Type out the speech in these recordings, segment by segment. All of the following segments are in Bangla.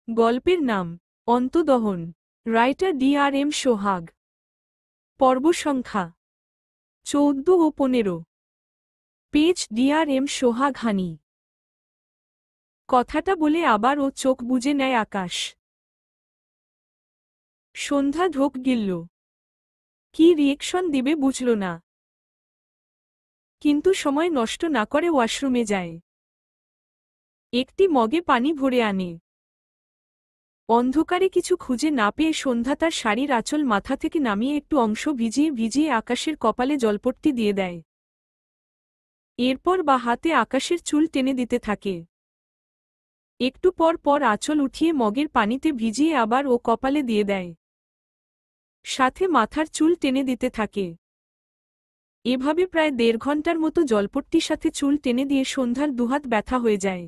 গল্পের নাম অন্তদহন। রাইটার DRM সোহাগ। পর্ব সংখ্যা 14 ও 15। পেজ DRM সোহাগ হানি। কথাটা বলে আবার ও চোখ বুজে নেয় আকাশ। সন্ধ্যা ঢোক গিলল। কি রিয়েকশন দিবে বুঝল না, কিন্তু সময় নষ্ট না করে ওয়াশরুমে যায়। একটি মগে পানি ভরে আনে। অন্ধকারে কিছু খুঁজে না পেয়ে সন্ধ্যা তার শাড়ির আঁচল মাথা থেকে নামিয়ে একটু অংশ ভিজিয়ে ভিজিয়ে আকাশের কপালে জলপট্টি দিয়ে দেয়। এরপর বা হাতে আকাশের চুল টেনে দিতে থাকে। একটু পর পর আঁচল উঠিয়ে মগের পানিতে ভিজিয়ে আবার ও কপালে দিয়ে দেয়। সাথে মাথার চুল টেনে দিতে থাকে। এভাবে প্রায় 1.5 ঘন্টার মতো জলপট্টির সাথে চুল টেনে দিয়ে সন্ধ্যার দুহাত ব্যথা হয়ে যায়।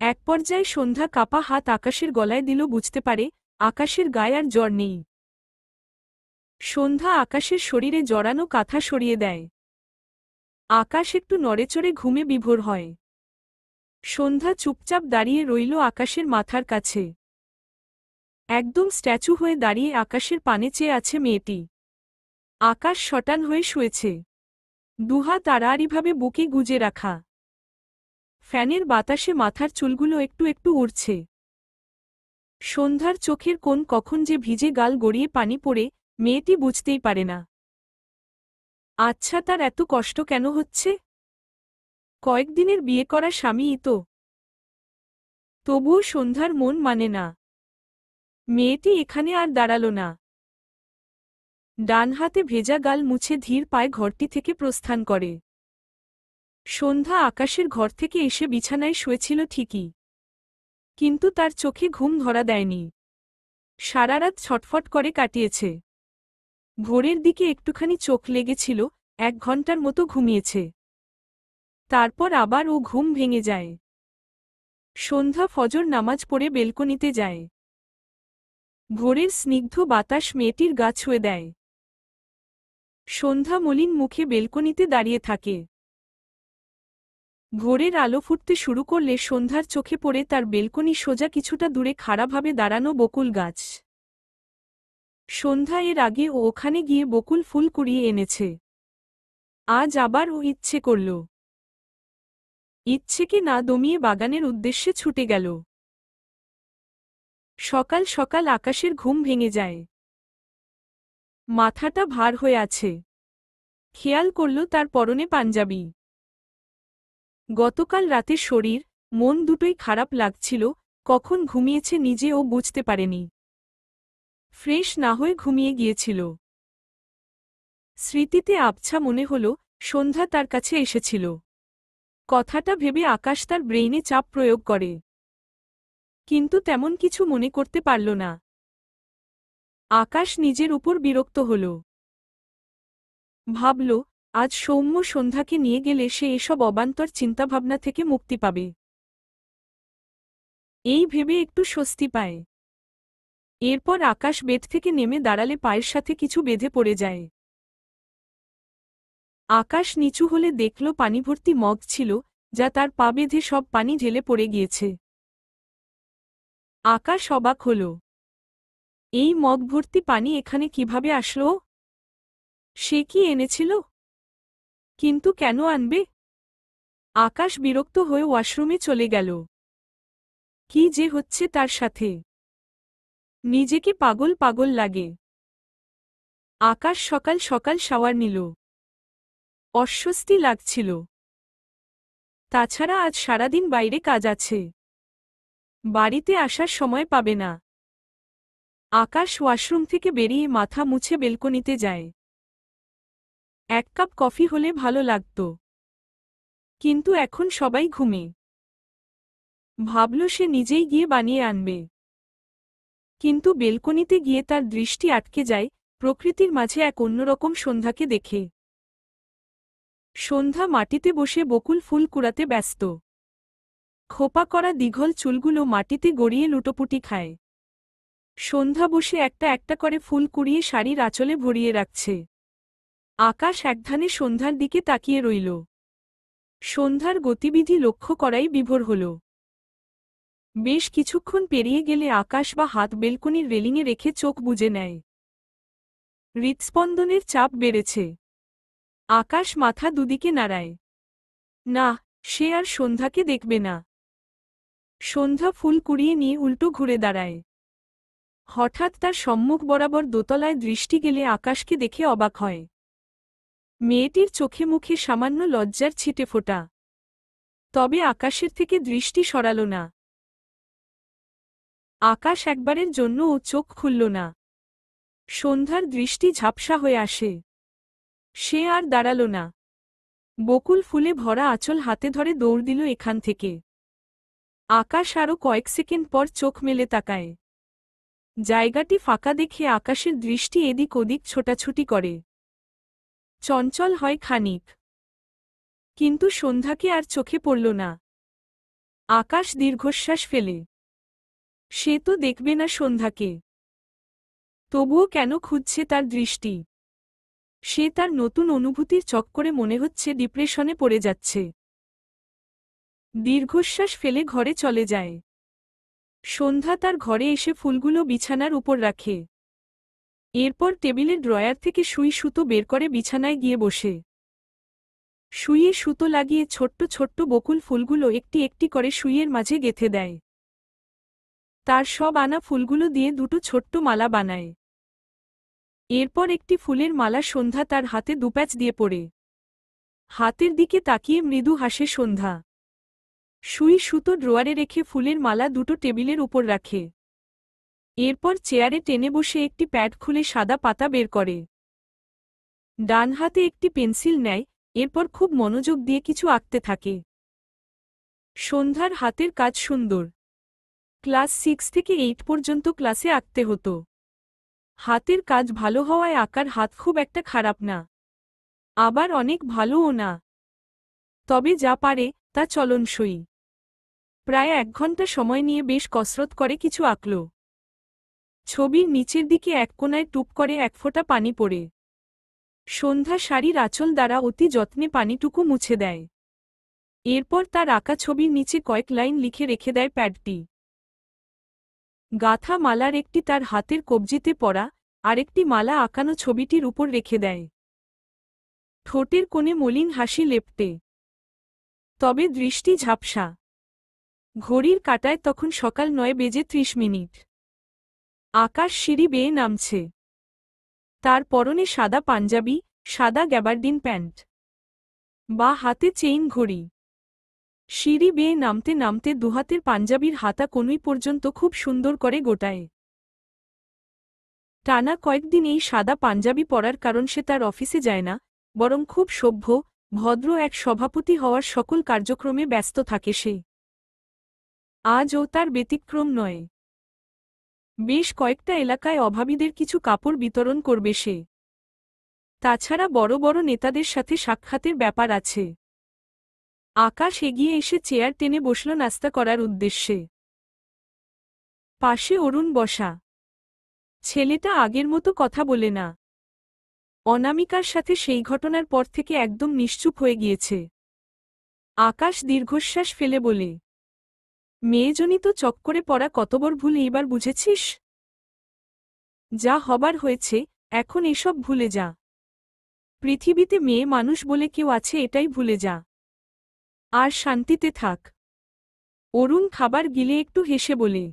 এক পর্যায়ে সন্ধ্যা কাপা হাত আকাশের গলায় দিল, বুঝতে পারে আকাশের গায়ে আর জ্বর নেই। সন্ধ্যা আকাশের শরীরে জড়ানো কাঁথা সরিয়ে দেয়। আকাশ একটু নড়েচড়ে ঘুমে বিভোর হয়। সন্ধ্যা চুপচাপ দাঁড়িয়ে রইল আকাশের মাথার কাছে। একদম স্ট্যাচু হয়ে দাঁড়িয়ে আকাশের পানে চেয়ে আছে মেয়েটি। আকাশ শটান হয়ে শুয়েছে, দুহাত আড়াআড়িভাবে বুকে গুজে রাখা। ফ্যানের বাতাসে মাথার চুলগুলো একটু একটু উড়ছে। সন্ধ্যার চোখের কোণ কখন যে ভিজে গাল গড়িয়ে পানি পড়ে মেয়েটি বুঝতেই পারে না। আচ্ছা, তার এত কষ্ট কেন হচ্ছে? কয়েকদিনের বিয়ে করা স্বামীই তো। তবুও সন্ধ্যার মন মানে না। মেয়েটি এখানে আর দাঁড়াল না। ডান হাতে ভেজা গাল মুছে ধীর পায়ে ঘরটি থেকে প্রস্থান করে। সন্ধ্যা আকাশের ঘর থেকে এসে বিছানায় শুয়েছিল ঠিকই, কিন্তু তার চোখে ঘুম ধরা দেয়নি। সারারাত ছটফট করে কাটিয়েছে। ভোরের দিকে একটুখানি চোখ লেগেছিল, 1 ঘন্টার মতো ঘুমিয়েছে। তারপর আবার ও ঘুম ভেঙে যায়। সন্ধ্যা ফজর নামাজ পড়ে বেলকনিতে যায়। ভোরের স্নিগ্ধ বাতাস মেয়েটির গা ছুঁয়ে দেয়। সন্ধ্যা মলিন মুখে বেলকনিতে দাঁড়িয়ে থাকে। ভোরের আলো ফুটতে শুরু করলে সন্ধ্যার চোখে পড়ে তার বেলকনি সোজা কিছুটা দূরে খাড়াভাবে দাঁড়ানো বকুল গাছ। সন্ধ্যা এর আগে ও ওখানে গিয়ে বকুল ফুল কুড়িয়ে এনেছে। আজ আবার ও ইচ্ছে করল। ইচ্ছেকে না দমিয়ে বাগানের উদ্দেশ্যে ছুটে গেল। সকাল সকাল আকাশের ঘুম ভেঙে যায়। মাথাটা ভার হয়ে আছে। খেয়াল করল তার পরনে পাঞ্জাবি। গতকাল রাতে শরীর মন দুটোই খারাপ লাগছিল, কখন ঘুমিয়েছে নিজেও বুঝতে পারেনি। ফ্রেশ না হয়ে ঘুমিয়ে গিয়েছিল। স্মৃতিতে আবছা মনে হল সন্ধ্যা তার কাছে এসেছিল। কথাটা ভেবে আকাশ তার ব্রেইনে চাপ প্রয়োগ করে, কিন্তু তেমন কিছু মনে করতে পারল না। আকাশ নিজের উপর বিরক্ত হল। ভাবল, আজ সৌম্য সন্ধ্যাকে নিয়ে গেলে সে এসব অবান্তর চিন্তাভাবনা থেকে মুক্তি পাবে। এই ভেবে একটু স্বস্তি পায়। এরপর আকাশ বেড থেকে নেমে দাঁড়ালে পায়ের সাথে কিছু বেঁধে পড়ে যায়। আকাশ নিচু হলে দেখল পানিভর্তি মগ ছিল, যা তার পা বেঁধে সব পানি ঢেলে পড়ে গিয়েছে। আকাশ অবাক হল। এই মগ ভর্তি পানি এখানে কিভাবে আসলো? সে কি এনেছিল? কিন্তু কেন আনবে? আকাশ বিরক্ত হয়ে ওয়াশরুমে চলে গেল। কি যে হচ্ছে তার সাথে! নিজেকে পাগল পাগল লাগে। আকাশ সকাল সকাল শাওয়ার নিল। অস্বস্তি লাগছিল। তাছাড়া আজ সারাদিন বাইরে কাজ আছে। বাড়িতে আসার সময় পাবে না। আকাশ ওয়াশরুম থেকে বেরিয়ে মাথা মুছে বেলকনিতে যায়। 1 কাপ কফি হলে ভালো লাগত, কিন্তু এখন সবাই ঘুমে। ভাবল সে নিজেই গিয়ে বানিয়ে আনবে। কিন্তু বেলকনিতে গিয়ে তার দৃষ্টি আটকে যায় প্রকৃতির মাঝে এক অন্যরকম সন্ধ্যাকে দেখে। সন্ধ্যা মাটিতে বসে বকুল ফুল কুড়াতে ব্যস্ত। খোপা করা দীঘল চুলগুলো মাটিতে গড়িয়ে লুটোপুটি খায়। সন্ধ্যা বসে একটা একটা করে ফুল কুড়িয়ে শাড়ির আঁচলে ভরিয়ে রাখছে। আকাশ একধানে সন্ধ্যার দিকে তাকিয়ে রইল। সন্ধ্যার গতিবিধি লক্ষ্য করাই বিভোর হল। বেশ কিছুক্ষণ পেরিয়ে গেলে আকাশ বা হাত বেলকনির রেলিংয়ে রেখে চোখ বুজে নেয়। হৃৎস্পন্দনের চাপ বেড়েছে। আকাশ মাথা দুদিকে নাড়ায়। না, সে আর সন্ধ্যাকে দেখবে না। সন্ধ্যা ফুল কুড়িয়ে নিয়ে উল্টো ঘুরে দাঁড়ায়। হঠাৎ তার সম্মুখ বরাবর দোতলায় দৃষ্টি গেলে আকাশকে দেখে অবাক হয়। মেয়েটির চোখে মুখে সামান্য লজ্জার ছিটেফোঁটা। তবে আকাশের থেকে দৃষ্টি সরাল না। আকাশ একবারের জন্যও চোখ খুলল না। সন্ধ্যার দৃষ্টি ঝাপসা হয়ে আসে। সে আর দাঁড়াল না। বকুল ফুলে ভরা আঁচল হাতে ধরে দৌড় দিল এখান থেকে। আকাশ আরও কয়েক সেকেন্ড পর চোখ মেলে তাকায়। জায়গাটি ফাঁকা দেখে আকাশের দৃষ্টি এদিক ওদিক ছোটাছুটি করে। চঞ্চল হয় খানিক। কিন্তু সন্ধ্যাকে আর চোখে পড়ল না। আকাশ দীর্ঘশ্বাস ফেলে। সে তো দেখবে না সন্ধ্যাকে। তবুও কেন খুঁজছে তার দৃষ্টি? সে তার নতুন অনুভূতির চক্করে মনে হচ্ছে ডিপ্রেশনে পড়ে যাচ্ছে। দীর্ঘশ্বাস ফেলে ঘরে চলে যায়। সন্ধ্যা তার ঘরে এসে ফুলগুলো বিছানার উপর রাখে। এরপর টেবিলের ড্রয়ার থেকে সুই সুতো বের করে বিছানায় গিয়ে বসে। সুইয়ে সুতো লাগিয়ে ছোট্ট ছোট্ট বকুল ফুলগুলো একটি একটি করে সুইয়ের মাঝে গেঁথে দেয়। তার সব আনা ফুলগুলো দিয়ে দুটো ছোট্ট মালা বানায়। এরপর একটি ফুলের মালা সন্ধ্যা তার হাতে দুপ্যাচ দিয়ে পড়ে। হাতের দিকে তাকিয়ে মৃদু হাসে সন্ধ্যা। সুই সুতো ড্রয়ারে রেখে ফুলের মালা দুটো টেবিলের উপর রাখে। এরপর চেয়ারে টেনে বসে একটি প্যাড খুলে সাদা পাতা বের করে। ডান হাতে একটি পেন্সিল নেয়। এরপর খুব মনোযোগ দিয়ে কিছু আঁকতে থাকে। সন্ধ্যার হাতের কাজ সুন্দর। ক্লাস 6 থেকে 8 পর্যন্ত ক্লাসে আঁকতে হতো। হাতের কাজ ভালো হওয়ায় আঁকার হাত খুব একটা খারাপ না, আবার অনেক ভালোও না। তবে যা পারে তা চলনসই। প্রায় 1 ঘন্টা সময় নিয়ে বেশ কসরত করে কিছু আঁকল। ছবির নিচের দিকে এক কোণায় টুপ করে এক ফোঁটা পানি পড়ে। সন্ধ্যা শাড়ির আঁচল দ্বারা অতি যত্নে পানিটুকু মুছে দেয়। এরপর তার আঁকা ছবির নিচে কয়েক লাইন লিখে রেখে দেয় প্যাডটি। গাঁথা মালার একটি তার হাতের কবজিতে পরা, আরেকটি মালা আঁকানো ছবিটির উপর রেখে দেয়। ঠোঁটের কোণে মলিন হাসি লেপ্টে। তবে দৃষ্টি ঝাপসা। ঘড়ির কাঁটায় তখন সকাল 9:30। আকাশ সিঁড়ি বেয়ে নামছে। তার পরনে সাদা পাঞ্জাবি, সাদা গ্যাবার্ডিন প্যান্ট, বা হাতে চেইন ঘড়ি। সিঁড়ি বেয়ে নামতে নামতে দুহাতের পাঞ্জাবির হাতা কনুই পর্যন্ত খুব সুন্দর করে গোটায়। টানা কয়েকদিন এই সাদা পাঞ্জাবি পরার কারণ সে তার অফিসে যায় না, বরং খুব সভ্য, ভদ্র এক সভাপতি হওয়ার সকল কার্যক্রমে ব্যস্ত থাকে সে। আজও তার ব্যতিক্রম নয়। বেশ কয়েকটা এলাকায় অভাবীদের কিছু কাপড় বিতরণ করবে সে। তাছাড়া বড় বড় নেতাদের সাথে সাক্ষাতের ব্যাপার আছে। আকাশ এগিয়ে এসে চেয়ার টেনে বসল নাস্তা করার উদ্দেশ্যে। পাশে অরুণ বসা। ছেলেটা আগের মতো কথা বলে না। অনামিকার সাথে সেই ঘটনার পর থেকে একদম নিশ্চুপ হয়ে গিয়েছে। আকাশ দীর্ঘশ্বাস ফেলে বলে, মেয়েজনিত চক্করে পড়া কতবড় ভুল এইবার বুঝেছিস? যা হবার হয়েছে, এখন এসব ভুলে যা। পৃথিবীতে মেয়ে মানুষ বলে কেউ আছে এটাই ভুলে যা। আর শান্তিতে থাক। অরুণ খাবার গিলে একটু হেসে বলে,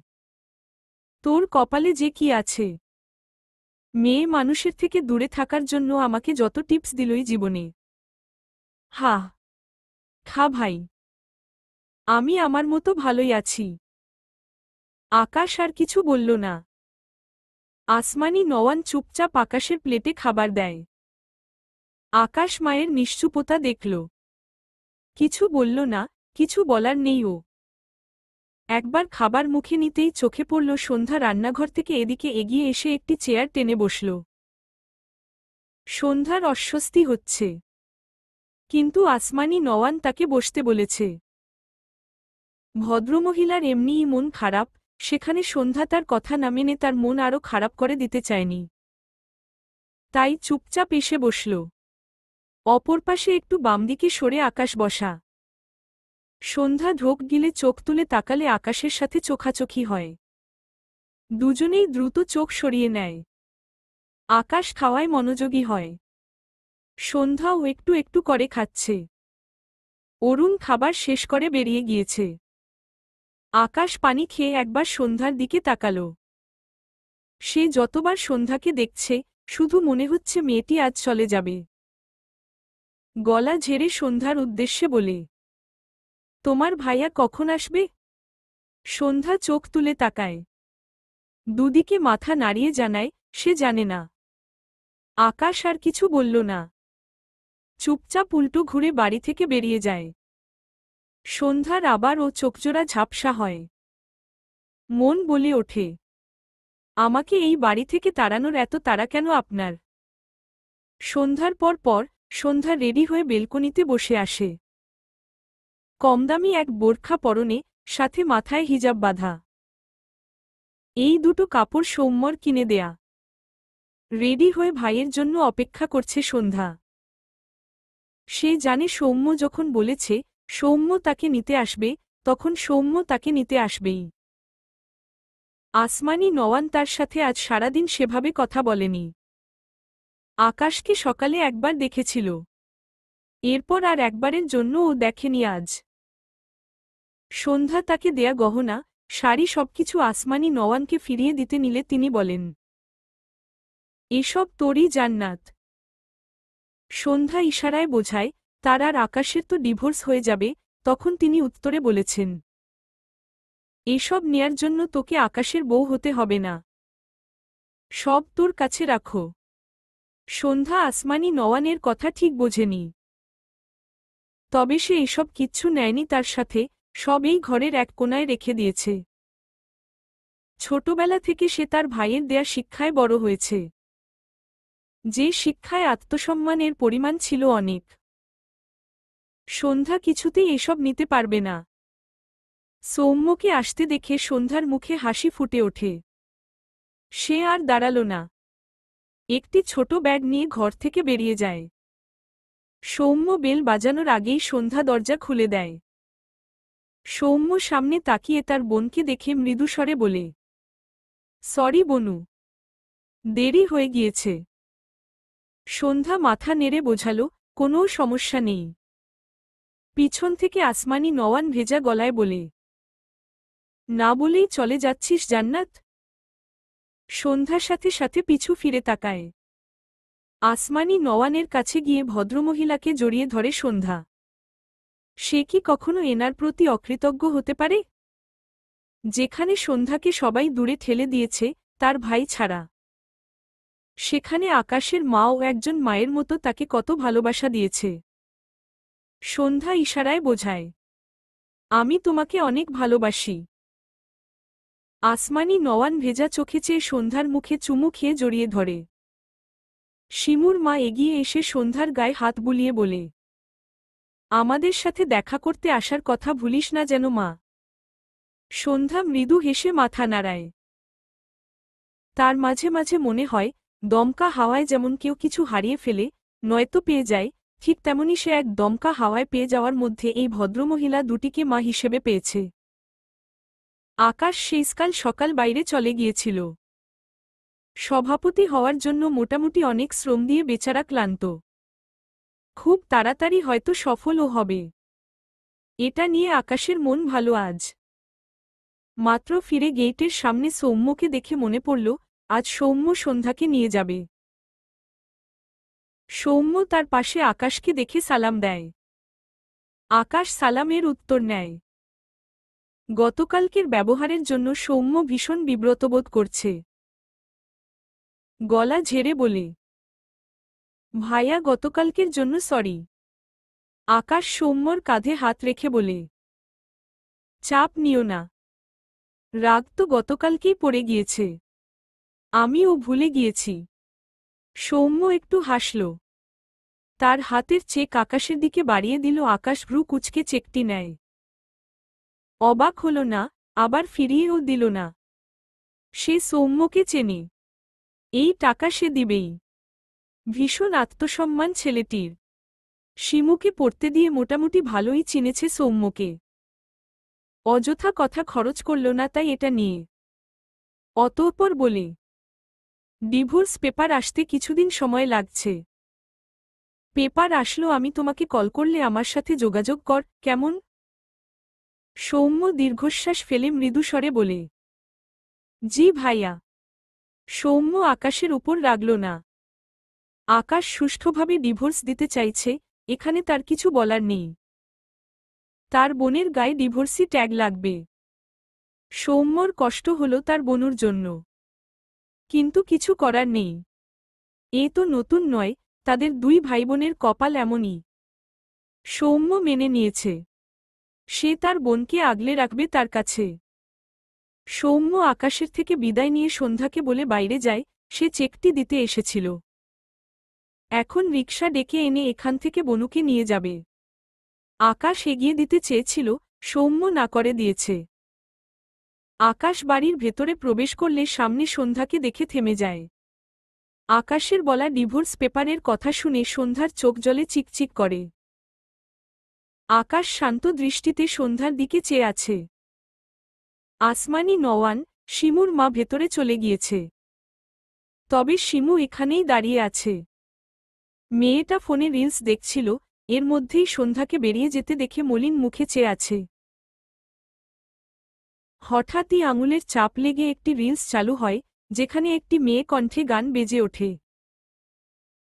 তোর কপালে যে কি আছে। মেয়ে মানুষের থেকে দূরে থাকার জন্য আমাকে যত টিপস দিলই জীবনে। হা, খা ভাই। আমি আমার মতো ভালোই আছি। আকাশ আর কিছু বলল না। আসমানি নওয়ান চুপচাপ আকাশের প্লেটে খাবার দেয়। আকাশ মায়ের নিশ্চুপতা দেখল। কিছু বলল না, কিছু বলার নেই ও। একবার খাবার মুখে নিতেই চোখে পড়ল সন্ধ্যা রান্নাঘর থেকে এদিকে এগিয়ে এসে একটি চেয়ার টেনে বসল। সন্ধ্যার অস্বস্তি হচ্ছে। কিন্তু আসমানি নওয়ান তাকে বসতে বলেছে। ভদ্রমহিলার এমনিই মন খারাপ, সেখানে সন্ধ্যা তার কথা না মেনে তার মন আরও খারাপ করে দিতে চায়নি। তাই চুপচাপ এসে বসল। অপর পাশে একটু বামদিকে সরে আকাশ বসা। সন্ধ্যা ঢোক গিলে চোখ তুলে তাকালে আকাশের সাথে চোখাচোখি হয়। দুজনেই দ্রুত চোখ সরিয়ে নেয়। আকাশ খাওয়ায় মনোযোগী হয়। সন্ধ্যাও একটু একটু করে খাচ্ছে। অরুণ খাবার শেষ করে বেরিয়ে গিয়েছে। আকাশ পানি খেয়ে একবার সন্ধ্যার দিকে তাকাল। সে যতবার সন্ধ্যাকে দেখছে শুধু মনে হচ্ছে মেয়েটি আজ চলে যাবে। গলা ঝেড়ে সন্ধ্যার উদ্দেশ্যে বলে, তোমার ভাইয়া কখন আসবে? সন্ধ্যা চোখ তুলে তাকায়। দুদিকে মাথা নাড়িয়ে জানায় সে জানে না। আকাশ আর কিছু বলল না। চুপচাপ উল্টো ঘুরে বাড়ি থেকে বেরিয়ে যায়। সন্ধ্যার আবার ও চোখজোড়া ঝাপসা হয়। মন বলে ওঠে, আমাকে এই বাড়ি থেকে তাড়ানোর এত তাড়া কেন আপনার? সন্ধ্যার পর সন্ধ্যা রেডি হয়ে বেলকনিতে বসে আসে। কমদামি এক বোরখা পরনে, সাথে মাথায় হিজাব বাঁধা। এই দুটো কাপড় সৌম্যর কিনে দেয়া। রেডি হয়ে ভাইয়ের জন্য অপেক্ষা করছে সন্ধ্যা। সে জানে সৌম্য যখন বলেছে সৌম্য তাকে নিতে আসবে, তখন সৌম্য তাকে নিতে আসবেই। আসমানি নওয়ান তার সাথে আজ সারাদিন সেভাবে কথা বলেনি। আকাশকে সকালে একবার দেখেছিল, এরপর আর একবারের জন্য ও দেখেনি আজ। সন্ধ্যা তাকে দেয়া গহনা, শাড়ি সবকিছু আসমানি নওয়ানকে ফিরিয়ে দিতে নিলে তিনি বলেন, এসব তোরই জান্নাত। সন্ধ্যা ইশারায় বোঝায় তার আর আকাশের তো ডিভোর্স হয়ে যাবে, তখন তিনি উত্তরে বলেছেন, এসব নেয়ার জন্য তোকে আকাশের বউ হতে হবে না। সব তোর কাছে রাখো। সন্ধ্যা আসমানি নওয়ানের কথা ঠিক বোঝেনি। তবে সে এসব কিচ্ছু নেয়নি তার সাথে, সব এই ঘরের এক কোনায় রেখে দিয়েছে। ছোটবেলা থেকে সে তার ভাইয়ের দেয়া শিক্ষায় বড় হয়েছে। যে শিক্ষায় আত্মসম্মানের পরিমাণ ছিল অনেক। সন্ধ্যা কিছুতেই এসব নিতে পারবে না। সৌম্যকে আসতে দেখে সন্ধ্যার মুখে হাসি ফুটে ওঠে। সে আর দাঁড়াল না। একটি ছোট ব্যাগ নিয়ে ঘর থেকে বেরিয়ে যায়। সৌম্য বেল বাজানোর আগেই সন্ধ্যা দরজা খুলে দেয়। সৌম্য সামনে তাকিয়ে তার বোনকে দেখে মৃদুস্বরে বলে, সরি বনু, দেরি হয়ে গিয়েছে। সন্ধ্যা মাথা নেড়ে বোঝাল, কোনো সমস্যা নেই। পিছন থেকে আসমানি নওয়ান ভেজা গলায় বলে, না বলেই চলে যাচ্ছিস জান্নাত? সন্ধ্যার সাথে সাথে পিছু ফিরে তাকায়। আসমানি নওয়ানের কাছে গিয়ে ভদ্রমহিলাকে জড়িয়ে ধরে সন্ধ্যা। সে কি কখনো এনার প্রতি অকৃতজ্ঞ হতে পারে? যেখানে সন্ধ্যাকে সবাই দূরে ঠেলে দিয়েছে, তার ভাই ছাড়া। সেখানে আকাশের মাও একজন মায়ের মতো তাকে কত ভালোবাসা দিয়েছে। সন্ধ্যা ইশারায় বোঝায়, আমি তোমাকে অনেক ভালোবাসি। আসমানি নওয়ান ভেজা চোখে চেয়ে সন্ধ্যার মুখে চুমু খেয়ে জড়িয়ে ধরে। শিমুর মা এগিয়ে এসে সন্ধ্যার গায়ে হাত বুলিয়ে বলে, আমাদের সাথে দেখা করতে আসার কথা ভুলিস না যেন মা। সন্ধ্যা মৃদু হেসে মাথা নাড়ায়। তার মাঝে মাঝে মনে হয়, দমকা হাওয়ায় যেমন কেউ কিছু হারিয়ে ফেলে, নয়তো পেয়ে যায়, ঠিক তেমনি সে এক দমকা হাওয়ায় পেয়ে যাওয়ার মধ্যে এই ভদ্রমহিলা দুটিকে মা হিসেবে পেয়েছে। আকাশ শেষকাল সকাল বাইরে চলে গিয়েছিল। সভাপতি হওয়ার জন্য মোটামুটি অনেক শ্রম দিয়ে বেচারা ক্লান্ত। খুব তাড়াতাড়ি হয়তো সফলও হবে। এটা নিয়ে আকাশের মন ভালো আজ। মাত্র ফিরে গেটের সামনে সৌম্যকে দেখে মনে পড়ল, আজ সৌম্য সন্ধ্যাকে নিয়ে যাবে। সৌম্য তার পাশে আকাশকে দেখে সালাম দেয়। আকাশ সালামের উত্তর নেয়। গতকালকের ব্যবহারের জন্য সৌম্য ভীষণ বিব্রতবোধ করছে। গলা ঝেড়ে বলে, ভাইয়া গতকালকের জন্য সরি। আকাশ সৌম্যর কাঁধে হাত রেখে বলে, চাপ নিও না। রাগ তো গতকালকেই পড়ে গিয়েছে। আমিও ভুলে গিয়েছি। সৌম্য একটু হাসল। তার হাতের চেক আকাশের দিকে বাড়িয়ে দিল। আকাশ ভ্রু কুঁচকে চেকটি নেয়। অবাক হল না, আবার ফিরিয়েও দিল না। সে সৌম্যকে চেনে। এই টাকা সে দিবেই। ভীষণ আত্মসম্মান ছেলেটির। শিমুকে পড়তে দিয়ে মোটামুটি ভালোই চিনেছে সৌম্যকে। অযথা কথা খরচ করল না তাই এটা নিয়ে। অতঃপর বলে, ডিভোর্স পেপার আসতে কিছুদিন সময় লাগছে। পেপার আসলো আমি তোমাকে কল করলে আমার সাথে যোগাযোগ কর, কেমন? সৌম্য দীর্ঘশ্বাস ফেলে মৃদু স্বরে বলে, জি ভাইয়া। সৌম্য আকাশের উপর রাগল না। আকাশ সুষ্ঠুভাবে ডিভোর্স দিতে চাইছে, এখানে তার কিছু বলার নেই। তার বোনের গায়ে ডিভোর্সি ট্যাগ লাগবে। সৌম্যর কষ্ট হল তার বোনুর জন্য, কিন্তু কিছু করার নেই। এ তো নতুন নয়, তাদের দুই ভাইবোনের কপাল এমনই। সৌম্য মেনে নিয়েছে, সে তার বোনকে আগলে রাখবে তার কাছে। সৌম্য আকাশের থেকে বিদায় নিয়ে সন্ধ্যাকে বলে বাইরে যায়, সে চেকটি দিতে এসেছিল। এখন রিকশা ডেকে এনে এখান থেকে বনুকে নিয়ে যাবে। আকাশ এগিয়ে দিতে চেয়েছিল, সৌম্য না করে দিয়েছে। আকাশ বাড়ির ভেতরে প্রবেশ করলে সামনে সন্ধ্যাকে দেখে থেমে যায়। আকাশের বলা ডিভোর্স পেপারের কথা শুনে সন্ধ্যার চোখ জলে চিকচিক করে। আকাশ শান্ত দৃষ্টিতে সন্ধ্যার দিকে চেয়ে আছে। আসমানি নওয়ান, শিমুর মা ভেতরে চলে গিয়েছে। তবে শিমু এখানেই দাঁড়িয়ে আছে। মেয়েটা ফোনে রিলস দেখছিল, এর মধ্যেই সন্ধ্যাকে বেরিয়ে যেতে দেখে মলিন মুখে চেয়ে আছে। হঠাৎই আঙুলের চাপ লেগে একটি রিলস চালু হয়, যেখানে একটি মেয়ে কণ্ঠে গান বেজে ওঠে।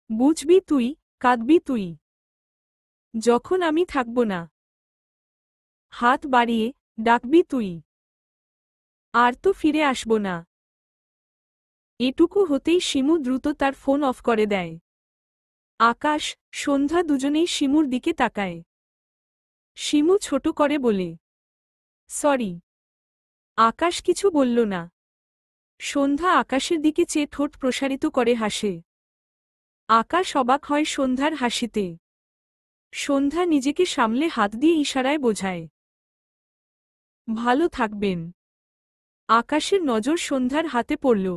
বুঝবি তুই, কাঁদবি তুই, যখন আমি থাকব না। হাত বাড়িয়ে ডাকবি তুই, আর তো ফিরে আসব না। এটুকু হতেই শিমু দ্রুত তার ফোন অফ করে দেয়। আকাশ, সন্ধ্যা দুজনেই শিমুর দিকে তাকায়। শিমু ছোট করে বলে, সরি। আকাশ কিছু বলল না। সন্ধ্যা আকাশের দিকে চেয়ে ঠোঁট প্রসারিত করে হাসে। আকাশ অবাক হয় সন্ধ্যার হাসিতে। সন্ধ্যা নিজেকে সামলে হাত দিয়ে ইশারায় বোঝায়, ভালো থাকবেন। আকাশের নজর সন্ধ্যার হাতে পড়ল।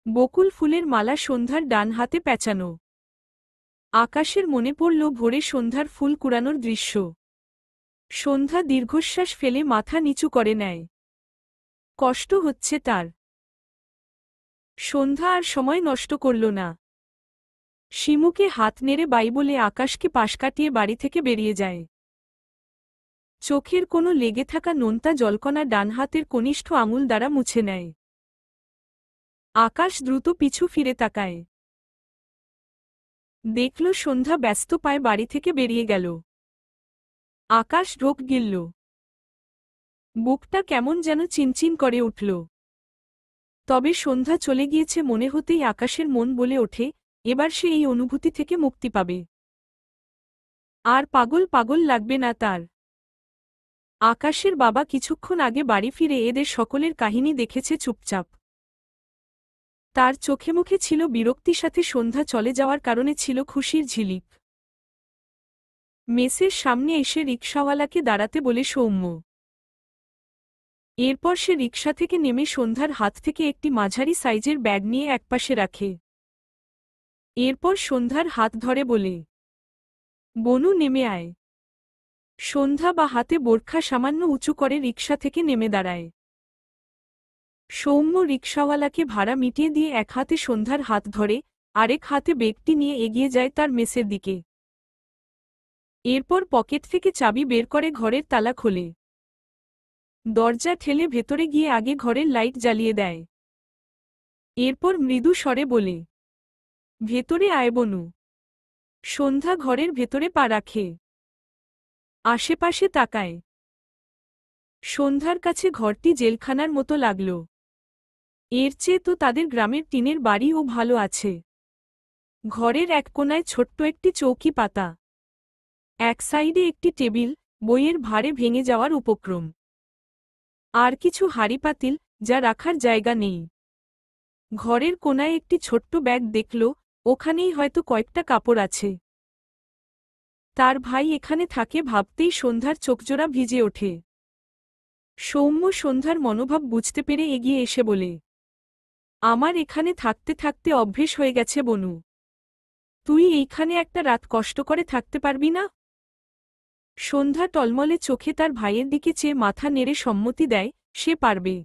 বকুল ফুলের মালা সন্ধ্যার ডান হাতে প্যাঁচানো। আকাশের মনে পড়ল ভোরে সন্ধ্যার ফুল কুড়ানোর দৃশ্য। সন্ধ্যা দীর্ঘশ্বাস ফেলে মাথা নিচু করে নেয়। কষ্ট হচ্ছে তার। সন্ধ্যা আর সময় নষ্ট করল না। শিমুকে হাত নেড়ে বাই বলে আকাশকে পাশ কাটিয়ে বাড়ি থেকে বেরিয়ে যায়। চোখের কোনো লেগে থাকা নোনতা জলকণা ডান হাতের কনিষ্ঠ আঙুল দ্বারা মুছে নেয়। আকাশ দ্রুত পিছু ফিরে তাকায়। দেখল সন্ধ্যা ব্যস্ত পায়ে বাড়ি থেকে বেরিয়ে গেল। আকাশ ঢোক গিলল। বুকটা কেমন যেন চিনচিন করে উঠল। তবে সন্ধ্যা চলে গিয়েছে মনে হতেই আকাশের মন বলে ওঠে, এবার সে এই অনুভূতি থেকে মুক্তি পাবে। আর পাগল পাগল লাগবে না তার। আকাশের বাবা কিছুক্ষণ আগে বাড়ি ফিরে এদের সকলের কাহিনী দেখেছে চুপচাপ। তার চোখে মুখে ছিল বিরক্তি, সাথে সন্ধ্যা চলে যাওয়ার কারণে ছিল খুশির ঝিলিক। মেসের সামনে এসে রিকশাওয়ালাকে দাঁড়াতে বলে সৌম্য। এরপর সে রিকশা থেকে নেমে সন্ধ্যার হাত থেকে একটি মাঝারি সাইজের ব্যাগ নিয়ে একপাশে রাখে। এরপর সন্ধ্যার হাত ধরে বলে, বনু নেমে আয়। সন্ধ্যা বা হাতে বোরখা সামান্য উঁচু করে রিকশা থেকে নেমে দাঁড়ায়। সৌম্য রিকশাওয়ালাকে ভাড়া মিটিয়ে দিয়ে এক হাতে সন্ধ্যার হাত ধরে, আরেক হাতে ব্যাগটি নিয়ে এগিয়ে যায় তার মেসের দিকে। এরপর পকেট থেকে চাবি বের করে ঘরের তালা খোলে। দরজা ঠেলে ভেতরে গিয়ে আগে ঘরের লাইট জ্বালিয়ে দেয়। এরপর মৃদু স্বরে বলে, ভেতরে আয় বনু। সন্ধ্যা ঘরের ভেতরে পা রাখে। আশেপাশে তাকায়। সন্ধ্যার কাছে ঘরটি জেলখানার মতো লাগল। এর চেয়ে তো তাদের গ্রামের টিনের বাড়িও ভালো আছে। ঘরের এক কোনায় ছোট্ট একটি চৌকি পাতা। এক সাইডে একটি টেবিল, বইয়ের ভারে ভেঙে যাওয়ার উপক্রম। আর কিছু হাঁড়ি পাতিল, যা রাখার জায়গা নেই। ঘরের কোনায় একটি ছোট্ট ব্যাগ দেখল, ওখানেই হয়তো কয়েকটা কাপড় আছে। তার ভাই এখানে থাকে ভাবতেই সন্ধ্যার চোখজোড়া ভিজে ওঠে। সৌম্য সন্ধ্যার মনোভাব বুঝতে পেরে এগিয়ে এসে বলে, আমার এখানে থাকতে থাকতে অভ্যেস হয়ে গেছে বনু। তুই এইখানে একটা রাত কষ্ট করে থাকতে পারবি না? সন্ধ্যা টলমলে চোখে তার ভাইয়ের দিকে চেয়ে মাথা নেড়ে সম্মতি দেয়, সে পারবে।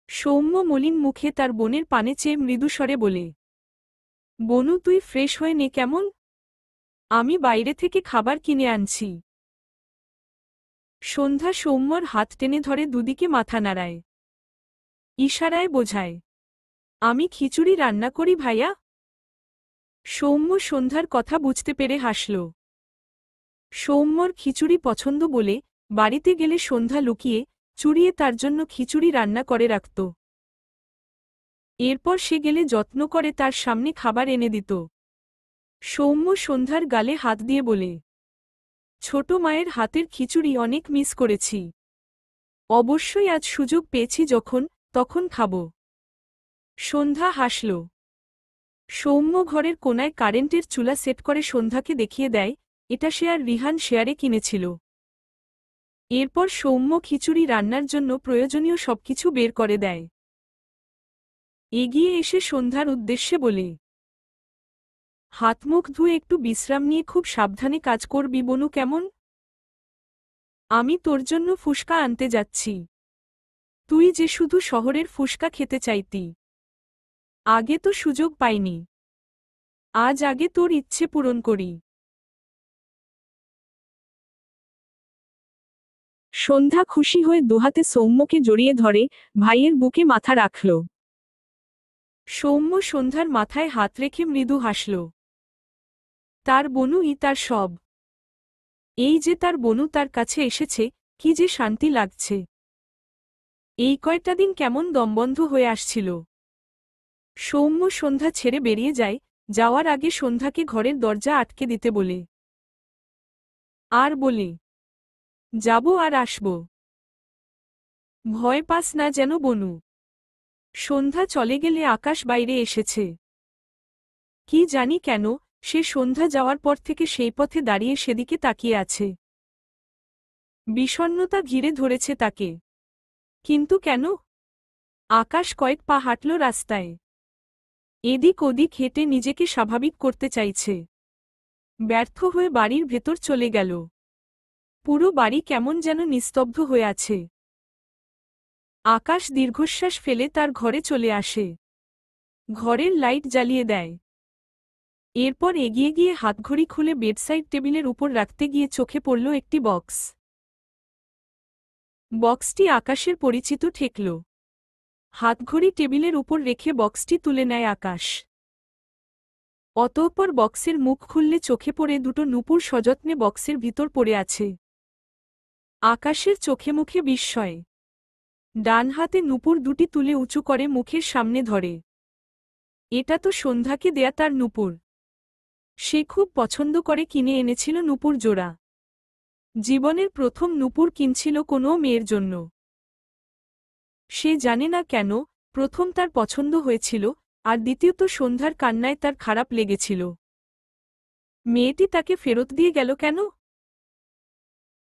সৌম্য মলিন মুখে তার বোনের পানে চেয়ে মৃদুস্বরে বলে, বনু তুই ফ্রেশ হয়ে নে কেমন, আমি বাইরে থেকে খাবার কিনে আনছি। সন্ধ্যা সৌম্যর হাত টেনে ধরে দুদিকে মাথা নাড়ায়, ইশারায় বোঝায়, আমি খিচুড়ি রান্না করি ভাইয়া। সৌম্য সন্ধ্যার কথা বুঝতে পেরে হাসল। সৌম্যর খিচুড়ি পছন্দ বলে বাড়িতে গেলে সন্ধ্যা লুকিয়ে চুরিয়ে তার জন্য খিচুড়ি রান্না করে রাখত। এরপর সে গেলে যত্ন করে তার সামনে খাবার এনে দিত। সৌম্য সন্ধ্যার গালে হাত দিয়ে বলে, ছোট মায়ের হাতের খিচুড়ি অনেক মিস করেছি। অবশ্যই আজ সুযোগ পেয়েছি যখন, তখন খাব। সন্ধ্যা হাসল। সৌম্য ঘরের কোনায় কারেন্টের চুলা সেট করে সন্ধ্যাকে দেখিয়ে দেয়, এটা সে আর রিহান শেয়ারে কিনেছিল। এরপর সৌম্য খিচুড়ি রান্নার জন্য প্রয়োজনীয় সবকিছু বের করে দেয়। এগিয়ে এসে সন্ধ্যার উদ্দেশ্যে বলে, হাতমুখ ধুয়ে একটু বিশ্রাম নিয়ে খুব সাবধানে কাজ করবি বনু কেমন, আমি তোর জন্য ফুসকা আনতে যাচ্ছি। তুই যে শুধু শহরের ফুসকা খেতে চাইতি, আগে তো সুযোগ পাইনি, আজ আগে তোর ইচ্ছে পূরণ করি। সন্ধ্যা খুশি হয়ে দুহাতে সৌম্যকে জড়িয়ে ধরে ভাইয়ের বুকে মাথা রাখল। সৌম্য সন্ধ্যার মাথায় হাত রেখে মৃদু হাসল। তার বনুই তার সব। এই যে তার বনু তার কাছে এসেছে, কি যে শান্তি লাগছে। এই কয়টা দিন কেমন দমবন্ধ হয়ে আসছিল। সৌম্য সন্ধ্যা ছেড়ে বেরিয়ে যায়, যাওয়ার আগে সন্ধ্যাকে ঘরের দরজা আটকে দিতে বলে। আর বলে, যাব আর আসব, ভয় পাস না যেন বনু। সন্ধ্যা চলে গেলে আকাশ বাইরে এসেছে। কি জানি কেন, সে সন্ধ্যা যাওয়ার পর থেকে সেই পথে দাঁড়িয়ে সেদিকে তাকিয়ে আছে। বিষণ্ণতা ঘিরে ধরেছে তাকে। কিন্তু কেন? আকাশ কয়েক পা হাঁটল রাস্তায়। এদিক ওদিক হেঁটে নিজেকে স্বাভাবিক করতে চাইছে। ব্যর্থ হয়ে বাড়ির ভেতর চলে গেল। পুরো বাড়ি কেমন যেন নিস্তব্ধ হয়ে আছে। আকাশ দীর্ঘশ্বাস ফেলে তার ঘরে চলে আসে। ঘরের লাইট জ্বালিয়ে দেয়। এরপর এগিয়ে গিয়ে হাতঘড়ি খুলে বেডসাইড টেবিলের উপর রাখতে গিয়ে চোখে পড়ল একটি বক্স। বক্সটি আকাশের পরিচিত ঠেকল। হাতঘড়ি টেবিলের উপর রেখে বক্সটি তুলে নেয় আকাশ। অতঃপর বক্সের মুখ খুললে চোখে পড়ে দুটো নূপুর সযত্নে বক্সের ভিতর পড়ে আছে। আকাশের চোখে মুখে বিস্ময়। ডান হাতে নূপুর দুটি তুলে উঁচু করে মুখের সামনে ধরে। এটা তো সন্ধ্যাকে দেয়া তার নূপুর। সে খুব পছন্দ করে কিনে এনেছিল নূপুর জোড়া। জীবনের প্রথম নূপুর কিনছিল কোনো মেয়ের জন্য। সে জানে না কেন, প্রথম তার পছন্দ হয়েছিল, আর দ্বিতীয়ত সন্ধ্যার কান্নায় তার খারাপ লেগেছিল। মেয়েটি তাকে ফেরত দিয়ে গেল কেন?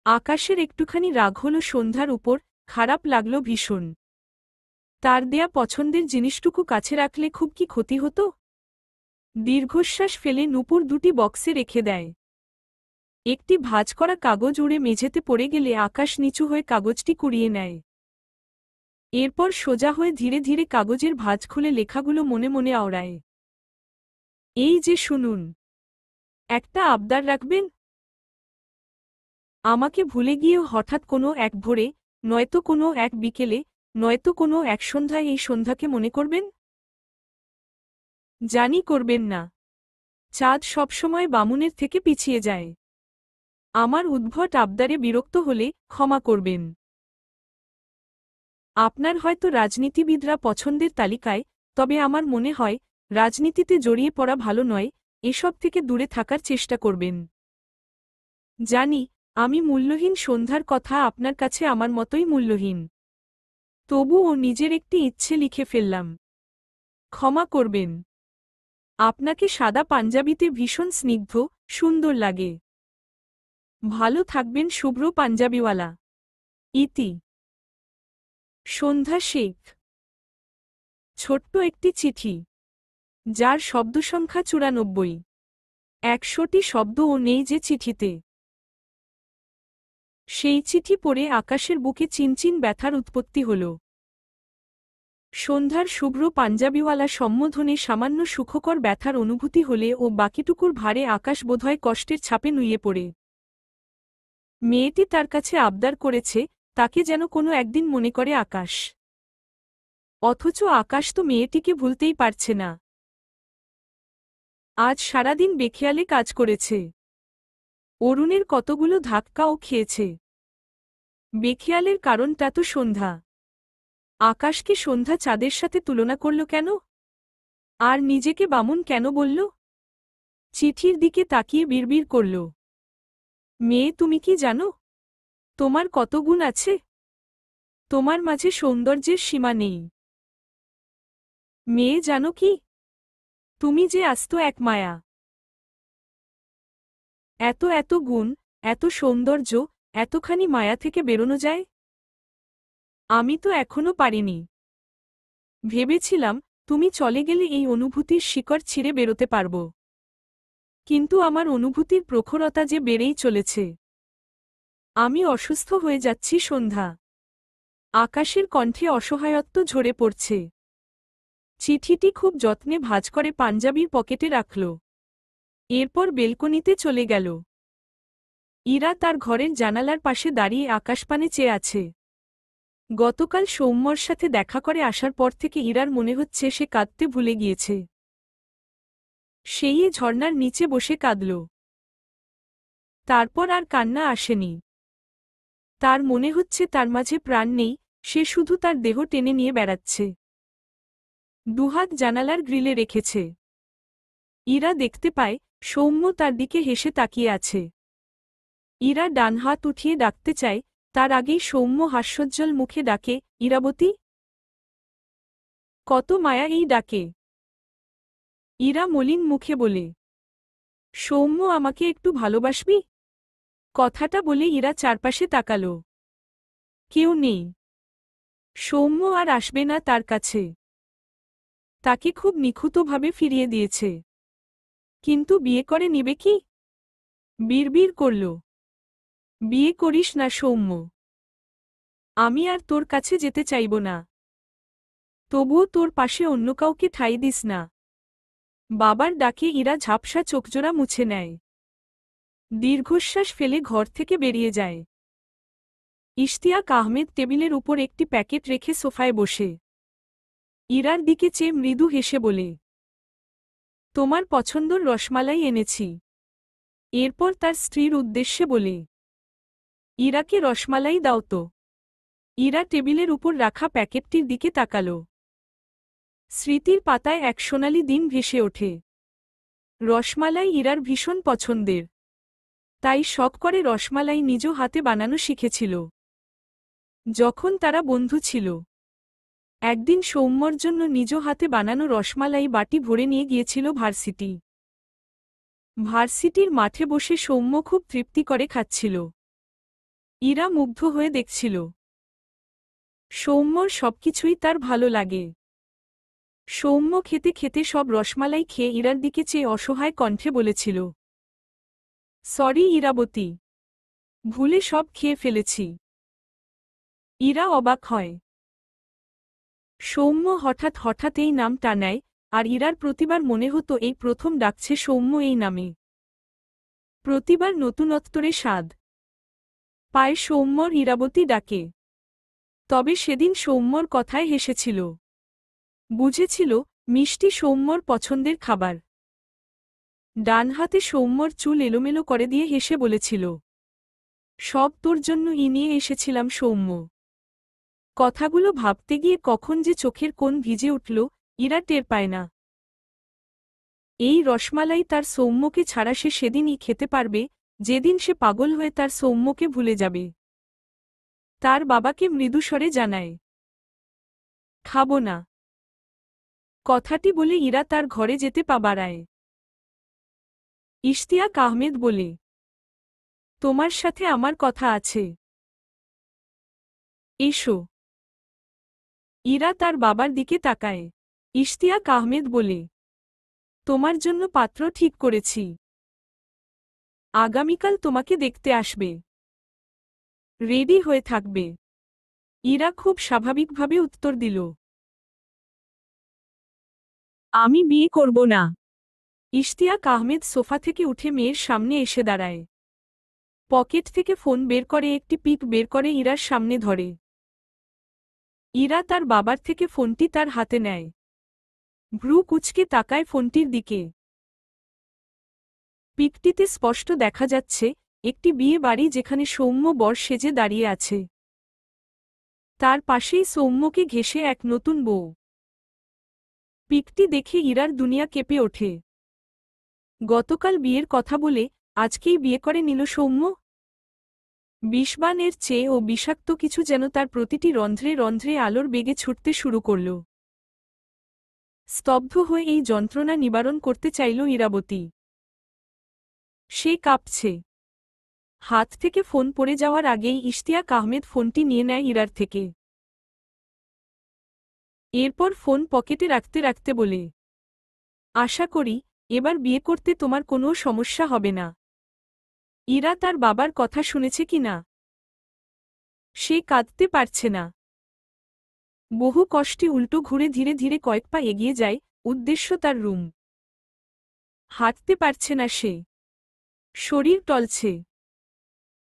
আকাশের একটুখানি রাগ হল সন্ধ্যার উপর, খারাপ লাগল ভীষণ। তার দেয়া পছন্দের জিনিসটুকু কাছে রাখলে খুব কি ক্ষতি হতো? দীর্ঘশ্বাস ফেলে নূপুর দুটি বক্সে রেখে দেয়। একটি ভাঁজ করা কাগজ উড়ে মেঝেতে পড়ে গেলে আকাশ নিচু হয়ে কাগজটি কুড়িয়ে নেয়। এরপর সোজা হয়ে ধীরে ধীরে কাগজের ভাঁজ খুলে লেখাগুলো মনে মনে আওড়ায়। এই যে শুনুন, একটা আবদার রাখবেন? আমাকে ভুলে গিয়েও হঠাৎ কোনো এক ভোরে, নয়তো কোনো এক বিকেলে, নয়তো কোনো এক সন্ধ্যায় এই সন্ধ্যাকে মনে করবেন। জানি করবেন না। চাঁদ সবসময় বামুনের থেকে পিছিয়ে যায়। আমার উদ্ভট আবদারে বিরক্ত হলে ক্ষমা করবেন। আপনার হয়তো রাজনীতিবিদরা পছন্দের তালিকায়, তবে আমার মনে হয় রাজনীতিতে জড়িয়ে পড়া ভালো নয়, এসব থেকে দূরে থাকার চেষ্টা করবেন। জানি, আমি মূল্যহীন সন্ধ্যার কথা আপনার কাছে আমার মতোই মূল্যহীন। তবুও নিজের একটি ইচ্ছে লিখে ফেললাম। ক্ষমা করবেন। আপনাকে সাদা পাঞ্জাবিতে ভীষণ স্নিগ্ধ, সুন্দর লাগে। ভালো থাকবেন শুভ্র পাঞ্জাবিওয়ালা। ইতি। সন্ধ্যা শেখ। ছোট্ট একটি চিঠি, যার শব্দসংখ্যা ৯৪। ১০০টি শব্দও নেই যে চিঠিতে। সেই চিঠি পড়ে আকাশের বুকে চিনচিন ব্যথার উৎপত্তি হল। সন্ধ্যার শুভ্র পাঞ্জাবিওয়ালা সম্বোধনে সামান্য সুখকর ব্যথার অনুভূতি হলে ও বাকিটুকুর ভারে আকাশ বোধহয় কষ্টের ছাপে নুয়ে পড়ে। মেয়েটি তার কাছে আবদার করেছে, তাকে যেন কোনো একদিন মনে করে আকাশ। অথচ আকাশ তো মেয়েটিকে ভুলতেই পারছে না। আজ সারাদিন বেখেয়ালে কাজ করেছে। অরুণের কতগুলো ধাক্কাও খেয়েছে। বেখেয়ালের কারণটা তো সন্ধ্যা। আকাশকে সন্ধ্যা চাঁদের সাথে তুলনা করল কেন? আর নিজেকে বামুন কেন বলল? চিঠির দিকে তাকিয়ে বিড়বিড় করল, মেয়ে তুমি কি জানো, তোমার কত গুণ আছে? তোমার মাঝে সৌন্দর্যের সীমা নেই। মেয়ে জানো কি, তুমি যে আস্ত এক মায়া। এত এত গুণ, এত সৌন্দর্য, এতখানি মায়া থেকে বেরোনো যায়? আমি তো এখনো পারিনি। ভেবেছিলাম তুমি চলে গেলে এই অনুভূতির শিকড় ছিঁড়ে বেরোতে পারব। কিন্তু আমার অনুভূতির প্রখরতা যে বেড়েই চলেছে। আমি অসুস্থ হয়ে যাচ্ছি সন্ধ্যা। আকাশের কণ্ঠে অসহায়ত্ব ঝরে পড়ছে। চিঠিটি খুব যত্নে ভাঁজ করে পাঞ্জাবির পকেটে রাখল। এরপর বেলকনিতে চলে গেল। ইরা তার ঘরের জানালার পাশে দাঁড়িয়ে আকাশপানে চেয়ে আছে। গতকাল সৌম্যর সাথে দেখা করে আসার পর থেকে ইরার মনে হচ্ছে সে কাঁদতে ভুলে গিয়েছে। সেই ঝর্ণার নিচে বসে কাঁদল। তারপর আর কান্না আসেনি। তার মনে হচ্ছে তার মাঝে প্রাণ নেই, সে শুধু তার দেহ টেনে নিয়ে বেড়াচ্ছে। দুহাত জানালার গ্রিলে রেখেছে। ইরা দেখতে পায় সৌম্য তার দিকে হেসে তাকিয়ে আছে। ইরা ডান হাত উঠিয়ে ডাকতে চায়, তার আগেই সৌম্য হাস্যোজ্জ্বল মুখে ডাকে, ইরাবতী। কত মায়া এই ডাকে। ইরা মলিন মুখে বলে, সৌম্য আমাকে একটু ভালোবাসবি? কথাটা বলে ইরা চারপাশে তাকাল। কেউ নেই। সৌম্য আর আসবে না তার কাছে। তাকে খুব নিখুঁতভাবে ফিরিয়ে দিয়েছে। কিন্তু বিয়ে করে নিবে কি? বিড়বিড় করল, বিয়ে করিস না সৌম্য। আমি আর তোর কাছে যেতে চাইব না। তবুও তোর পাশে অন্য কাউকে ঠাঁই দিস না। বাবার ডাকে ইরা ঝাপসা চোখজোড়া মুছে নেয়। দীর্ঘশ্বাস ফেলে ঘর থেকে বেরিয়ে যায়। ইশতিয়াক আহমেদ টেবিলের উপর একটি প্যাকেট রেখে সোফায় বসে ইরার দিকে চেয়ে মৃদু হেসে বলে, তোমার পছন্দর রসমালাই এনেছি। এরপর তার স্ত্রীর উদ্দেশ্যে বলে, ইরাকে রসমালাই দাও তো। ইরা টেবিলের উপর রাখা প্যাকেটটির দিকে তাকাল। স্মৃতির পাতায় এক সোনালি দিন ভেসে ওঠে। রসমালাই ইরার ভীষণ পছন্দের। তাই শখ করে রসমালাই নিজ হাতে বানানো শিখেছিল যখন তারা বন্ধু ছিল। একদিন সৌম্যর জন্য নিজ হাতে বানানো রসমালাই বাটি ভরে নিয়ে গিয়েছিল ভার্সিটি। ভার্সিটির মাঠে বসে সৌম্য খুব তৃপ্তি করে খাচ্ছিল। ইরা মুগ্ধ হয়ে দেখছিল। সৌম্যর সবকিছুই তার ভালো লাগে। সৌম্য খেতে খেতে সব রসমালাই খেয়ে ইরার দিকে চেয়ে অসহায় কণ্ঠে বলেছিল, সরি ইরাবতী, ভুলে সব খেয়ে ফেলেছি। ইরা অবাক হয়। সৌম্য হঠাৎ হঠাৎ এই নামটা নেয়, আর ইরার প্রতিবার মনে হতো এই প্রথম ডাকছে সৌম্য এই নামে। প্রতিবার নতুনত্বরে স্বাদ পায় সৌম্যর ইরাবতী ডাকে। তবে সেদিন সৌম্যর কথায় হেসেছিল। বুঝেছিল মিষ্টি সৌম্যর পছন্দের খাবার। ডান হাতে সৌম্যর চুল এলোমেলো করে দিয়ে হেসে বলেছিল, সব তোর জন্য নিয়ে এসেছিলাম সৌম্য। কথাগুলো ভাবতে গিয়ে কখন যে চোখের কোণ ভিজে উঠল, ইরা টের পায় না। এই রসমালাই তার সৌম্যকে ছাড়া সে সেদিনই খেতে পারবে, যেদিন সে পাগল হয়ে তার সৌম্যকে ভুলে যাবে। তার বাবাকে মৃদুস্বরে জানায়, খাবো না। কথাটি বলে ইরা তার ঘরে যেতে পা বাড়ায়। ইশতিয়াক আহমেদ বলে, তোমার সাথে আমার কথা আছে। এসো। ইরা তার বাবার দিকে তাকায়। ইশতিয়াক আহমেদ বলে, তোমার জন্য পাত্র ঠিক করেছি। আগামীকাল তোমাকে দেখতে আসবে। রেডি হয়ে থাকবে। ইরা খুব স্বাভাবিকভাবে উত্তর দিল, আমি বিয়ে করব না। ইশতিয়াক আহমেদ সোফা থেকে উঠে মেয়ের সামনে এসে দাঁড়ায়। পকেট থেকে ফোন বের করে একটি পিক বের করে ইরার সামনে ধরে। ইরা তার বাবার থেকে ফোনটি তার হাতে নেয়। ভ্রু কুঁচকে তাকায় ফোনটির দিকে। পিকটিতে স্পষ্ট দেখা যাচ্ছে একটি বিয়ে বাড়ি যেখানে সৌম্য বর সেজে দাঁড়িয়ে আছে। তার পাশেই সৌম্যকে ঘেঁষে এক নতুন বউ। পিকটি দেখে ইরার দুনিয়া কেঁপে ওঠে। গতকাল বিয়ের কথা বলে আজকেই বিয়ে করে নিল সৌম্য। বিষবাণের চেয়েও বিষাক্ত কিছু যেন তার প্রতিটি রন্ধ্রে রন্ধ্রে আলোর বেগে ছুটতে শুরু করল। স্তব্ধ হয়ে এই যন্ত্রণা নিবারণ করতে চাইল ইরাবতী। সে কাঁপছে। হাত থেকে ফোন পড়ে যাওয়ার আগেই ইশতিয়াক আহমেদ ফোনটি নিয়ে নেয় ইরার থেকে। এরপর ফোন পকেটে রাখতে রাখতে বলে, আশা করি এবার বিয়ে করতে তোমার কোনো সমস্যা হবে না। ইরা তার বাবার কথা শুনেছে কি না সে কাঁদতে পারছে না। বহু কষ্টে উল্টো ঘুরে ধীরে ধীরে কয়েক পা এগিয়ে যায়, উদ্দেশ্য তার রুম। হাঁটতে পারছে না সে। শরীর টলছে।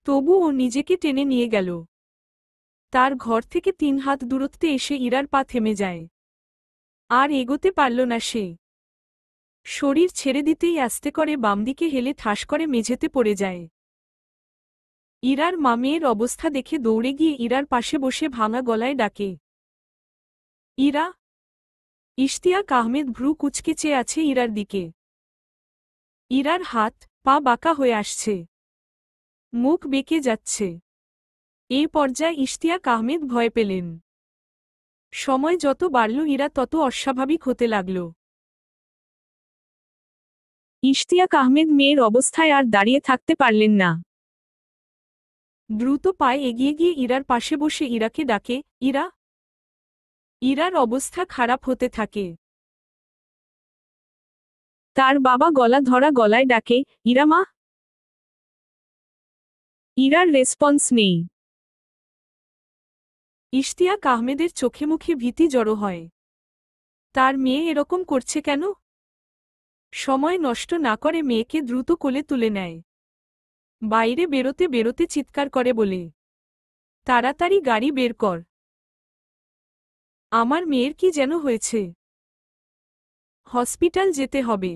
তবু ও নিজেকে টেনে নিয়ে গেল। তার ঘর থেকে 3 হাত দূরত্বে এসে ইরার পা থেমে যায়। আর এগোতে পারল না সে। শরীর ছেড়ে দিতেই আস্তে করে বামদিকে হেলে ঠাস করে মেঝেতে পড়ে যায়। ইরার মা মেয়ের অবস্থা দেখে দৌড়ে গিয়ে ইরার পাশে বসে ভাঙা গলায় ডাকে, ইরা। ইশতিয়াক আহমেদ ভ্রু কুঁচকে চেয়ে আছে ইরার দিকে। ইরার হাত পা বাঁকা হয়ে আসছে। মুখ বেঁকে যাচ্ছে। এই পর্যায়ে ইশতিয়াক আহমেদ ভয় পেলেন। সময় যত বাড়ল ইরা তত অস্বাভাবিক হতে লাগল। ইশতিয়াক আহমেদ মেয়ের অবস্থায় আর দাঁড়িয়ে থাকতে পারলেন না। দ্রুত পায়ে এগিয়ে গিয়ে ইরার পাশে বসে ইরাকে ডাকে, ইরা। ইরার অবস্থা খারাপ হতে থাকে। তার বাবা গলা ধরা গলায় ডাকে, ইরা মা। ইরার রেসপন্স নেই। ইশতিয়াক আহমেদের চোখে মুখে ভীতি জড়ো হয়। তার মেয়ে এরকম করছে কেন? সময় নষ্ট না করে মেয়েকে দ্রুত কোলে তুলে নেয়। বাইরে বেরোতে বেরোতে চিৎকার করে বলে, তাড়াতাড়ি গাড়ি বের কর। আমার মেয়ের কি যেন হয়েছে। হসপিটাল যেতে হবে।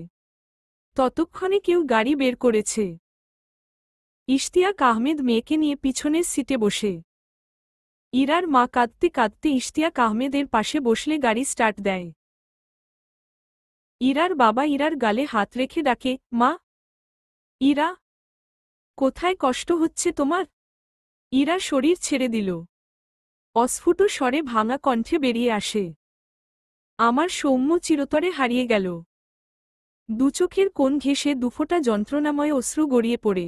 ততক্ষণে কেউ গাড়ি বের করেছে। ইশতিয়াক আহমেদ মেয়েকে নিয়ে পিছনের সিটে বসে। ইরার মা কাঁদতে কাঁদতে ইশতিয়াক আহমেদের পাশে বসলে গাড়ি স্টার্ট দেয়। ইরার বাবা ইরার গালে হাত রেখে ডাকে, মা। ইরা, কোথায় কষ্ট হচ্ছে তোমার? ইরা শরীর ছেড়ে দিল। অস্ফুট স্বরে ভাঙা কণ্ঠে বেরিয়ে আসে, আমার সৌম্য চিরতরে হারিয়ে গেল। দুচোখের কোণ ঘেঁষে দুফোঁটা যন্ত্রণাময় অশ্রু গড়িয়ে পড়ে।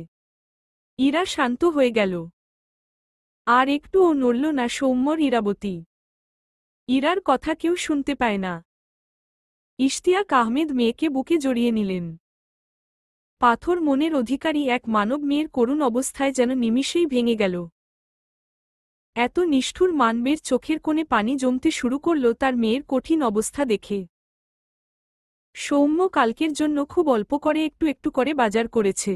ইরা শান্ত হয়ে গেল। আর একটুও নড়ল না সৌম্যর ইরাবতী। ইরার কথা কেউ শুনতে পায় না। ইশতিয়াক আহমেদ মেয়েকে বুকে জড়িয়ে নিলেন। পাথর মনের অধিকারী এক মানব মেয়ের করুণ অবস্থায় যেন নিমিষেই ভেঙে গেল। এত নিষ্ঠুর মানবের চোখের কোণে পানি জমতে শুরু করল তার মেয়ের কঠিন অবস্থা দেখে। সৌম্য কালকের জন্য খুব অল্প করে একটু একটু করে বাজার করেছে।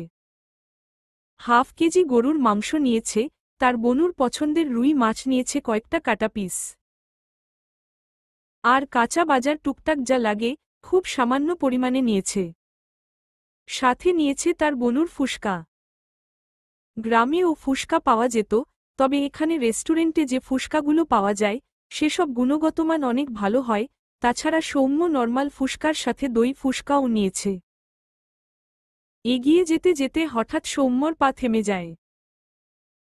হাফ কেজি গরুর মাংস নিয়েছে, তার বনুর পছন্দের রুই মাছ নিয়েছে কয়েকটা কাটা পিস। আর কাঁচা বাজার টুকটাক যা লাগে খুব সামান্য পরিমাণে নিয়েছে। সাথে নিয়েছে তার বনুর ফুসকা। গ্রামে ও ফুসকা পাওয়া যেত, তবে এখানে রেস্টুরেন্টে যে ফুসকাগুলো পাওয়া যায় সেসব গুণগতমান অনেক ভালো হয়। তাছাড়া সৌম্য নরমাল ফুসকার সাথে দই ফুসকাও নিয়েছে। এগিয়ে যেতে যেতে হঠাৎ সৌম্যর পা থেমে যায়।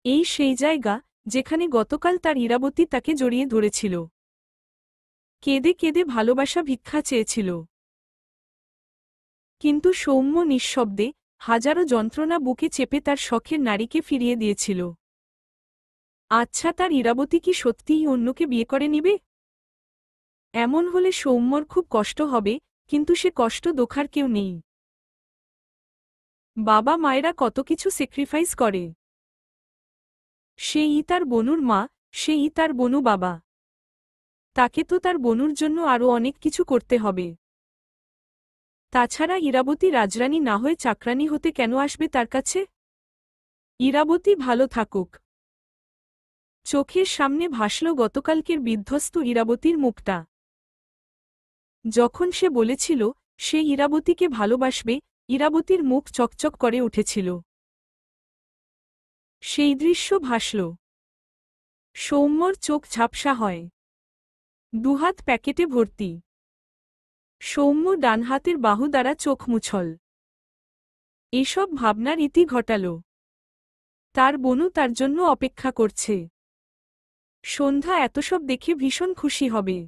এই সেই জায়গা যেখানে গতকাল তার ইরাবতী তাকে জড়িয়ে ধরেছিল। কেঁদে কেঁদে ভালোবাসা ভিক্ষা চেয়েছিল। কিন্তু সৌম্য নিঃশব্দে হাজারো যন্ত্রণা বুকে চেপে তার শখের নারীকে ফিরিয়ে দিয়েছিল। আচ্ছা, তার ইরাবতী কি সত্যিই অন্যকে বিয়ে করে নিবে? এমন হলে সৌম্যর খুব কষ্ট হবে, কিন্তু সে কষ্ট দেখার কেউ নেই। বাবা মায়েরা কত কিছু স্যাক্রিফাইস করে। সেই তার বনুর মা, সেই তার বনু বাবা। তাকে তো তার বনুর জন্য আরও অনেক কিছু করতে হবে। তাছাড়া ইরাবতী রাজরানী না হয়ে চাকরানী হতে কেন আসবে তার কাছে? ইরাবতী ভালো থাকুক। চোখের সামনে ভাসল গতকালকের বিধ্বস্ত ইরাবতীর মুখটা। যখন সে বলেছিল সে ইরাবতীকে ভালোবাসবে, ইরাবতীর মুখ চকচক করে উঠেছিল। সেই দৃশ্য ভাসল। সৌম্যর চোখ ঝাপসা হয়। দুহাত প্যাকেটে ভর্তি। সৌম্য ডান হাতের বাহু দ্বারা চোখ মুছল। এসব ভাবনার ইতি ঘটাল। তার বনু তার জন্য অপেক্ষা করছে। সন্ধ্যা এত সব দেখে ভীষণ খুশি হবে।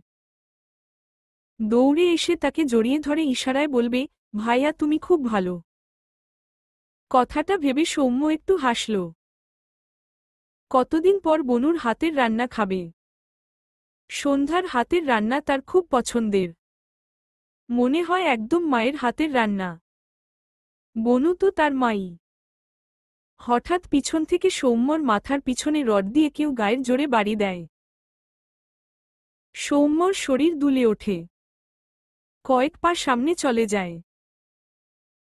দৌড়ে এসে তাকে জড়িয়ে ধরে ইশারায় বলবে, ভাইয়া তুমি খুব ভালো। কথাটা ভেবে সৌম্য একটু হাসল। কতদিন পর বনুর হাতের রান্না খাবে। সন্ধ্যার হাতের রান্না তার খুব পছন্দের। মনে হয় একদম মায়ের হাতের রান্না। বনু তো তার মাই। হঠাৎ পিছন থেকে সৌম্যর মাথার পিছনে রড দিয়ে কেউ গায়ের জোরে বাড়ি দেয়। সৌম্যর শরীর দুলে ওঠে। কয়েক পা সামনে চলে যায়।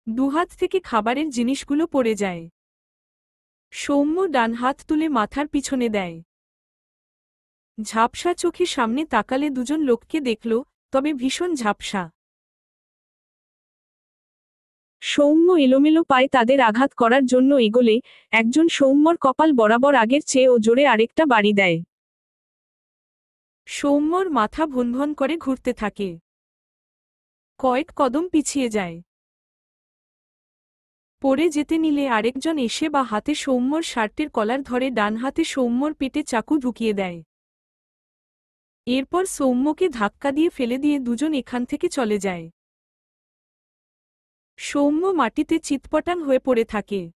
দুহাত থেকে খাবারের জিনিসগুলো পড়ে যায়। সৌম্য ডান হাত তুলে মাথার পিছনে দেয়। ঝাপসা চোখে সামনে তাকালে দুজন লোককে দেখল, তবে ভীষণ ঝাপসা। সৌম্য এলোমেলো পায়ে তাদের আঘাত করার জন্য এগোলে একজন সৌম্যর কপাল বরাবর আগের চেয়েও জোরে আরেকটা বাড়ি দেয়। সৌম্যর মাথা ভনভন করে ঘুরতে থাকে। কয়েক কদম পিছিয়ে যায়। পড়ে যেতে নিলে আরেকজন এসে বা হাতে সৌম্যর শার্টের কলার ধরে ডান হাতে সৌম্যর পেটে চাকু ঢুকিয়ে দেয়। এরপর সৌম্যকে ধাক্কা দিয়ে ফেলে দিয়ে দুজন এখান থেকে চলে যায়। সৌম্য মাটিতে চিৎপটাং হয়ে পড়ে থাকে।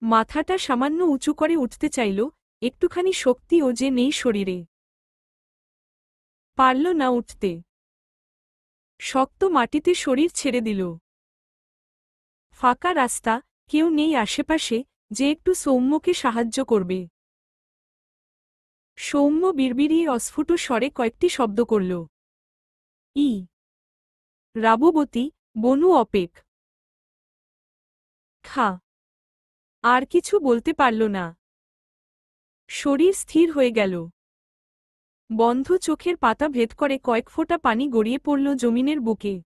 মাথাটা সামান্য উঁচু করে উঠতে চাইল, একটুখানি শক্তিও যে নেই শরীরে। পারল না উঠতে। শক্ত মাটিতে শরীর ছেড়ে দিল। ফাঁকা রাস্তা, কেউ নেই আশেপাশে যে একটু সৌম্যকে সাহায্য করবে। সৌম্য বিড়বিড়িয়ে অস্ফুট স্বরে কয়েকটি শব্দ করল। ই রাববতী, বনু অপেক। খা। আর কিছু বলতে পারল না। শরীর স্থির হয়ে গেল। বন্ধ চোখের পাতা ভেদ করে কয়েক ফোঁটা পানি গড়িয়ে পড়ল জমিনের বুকে।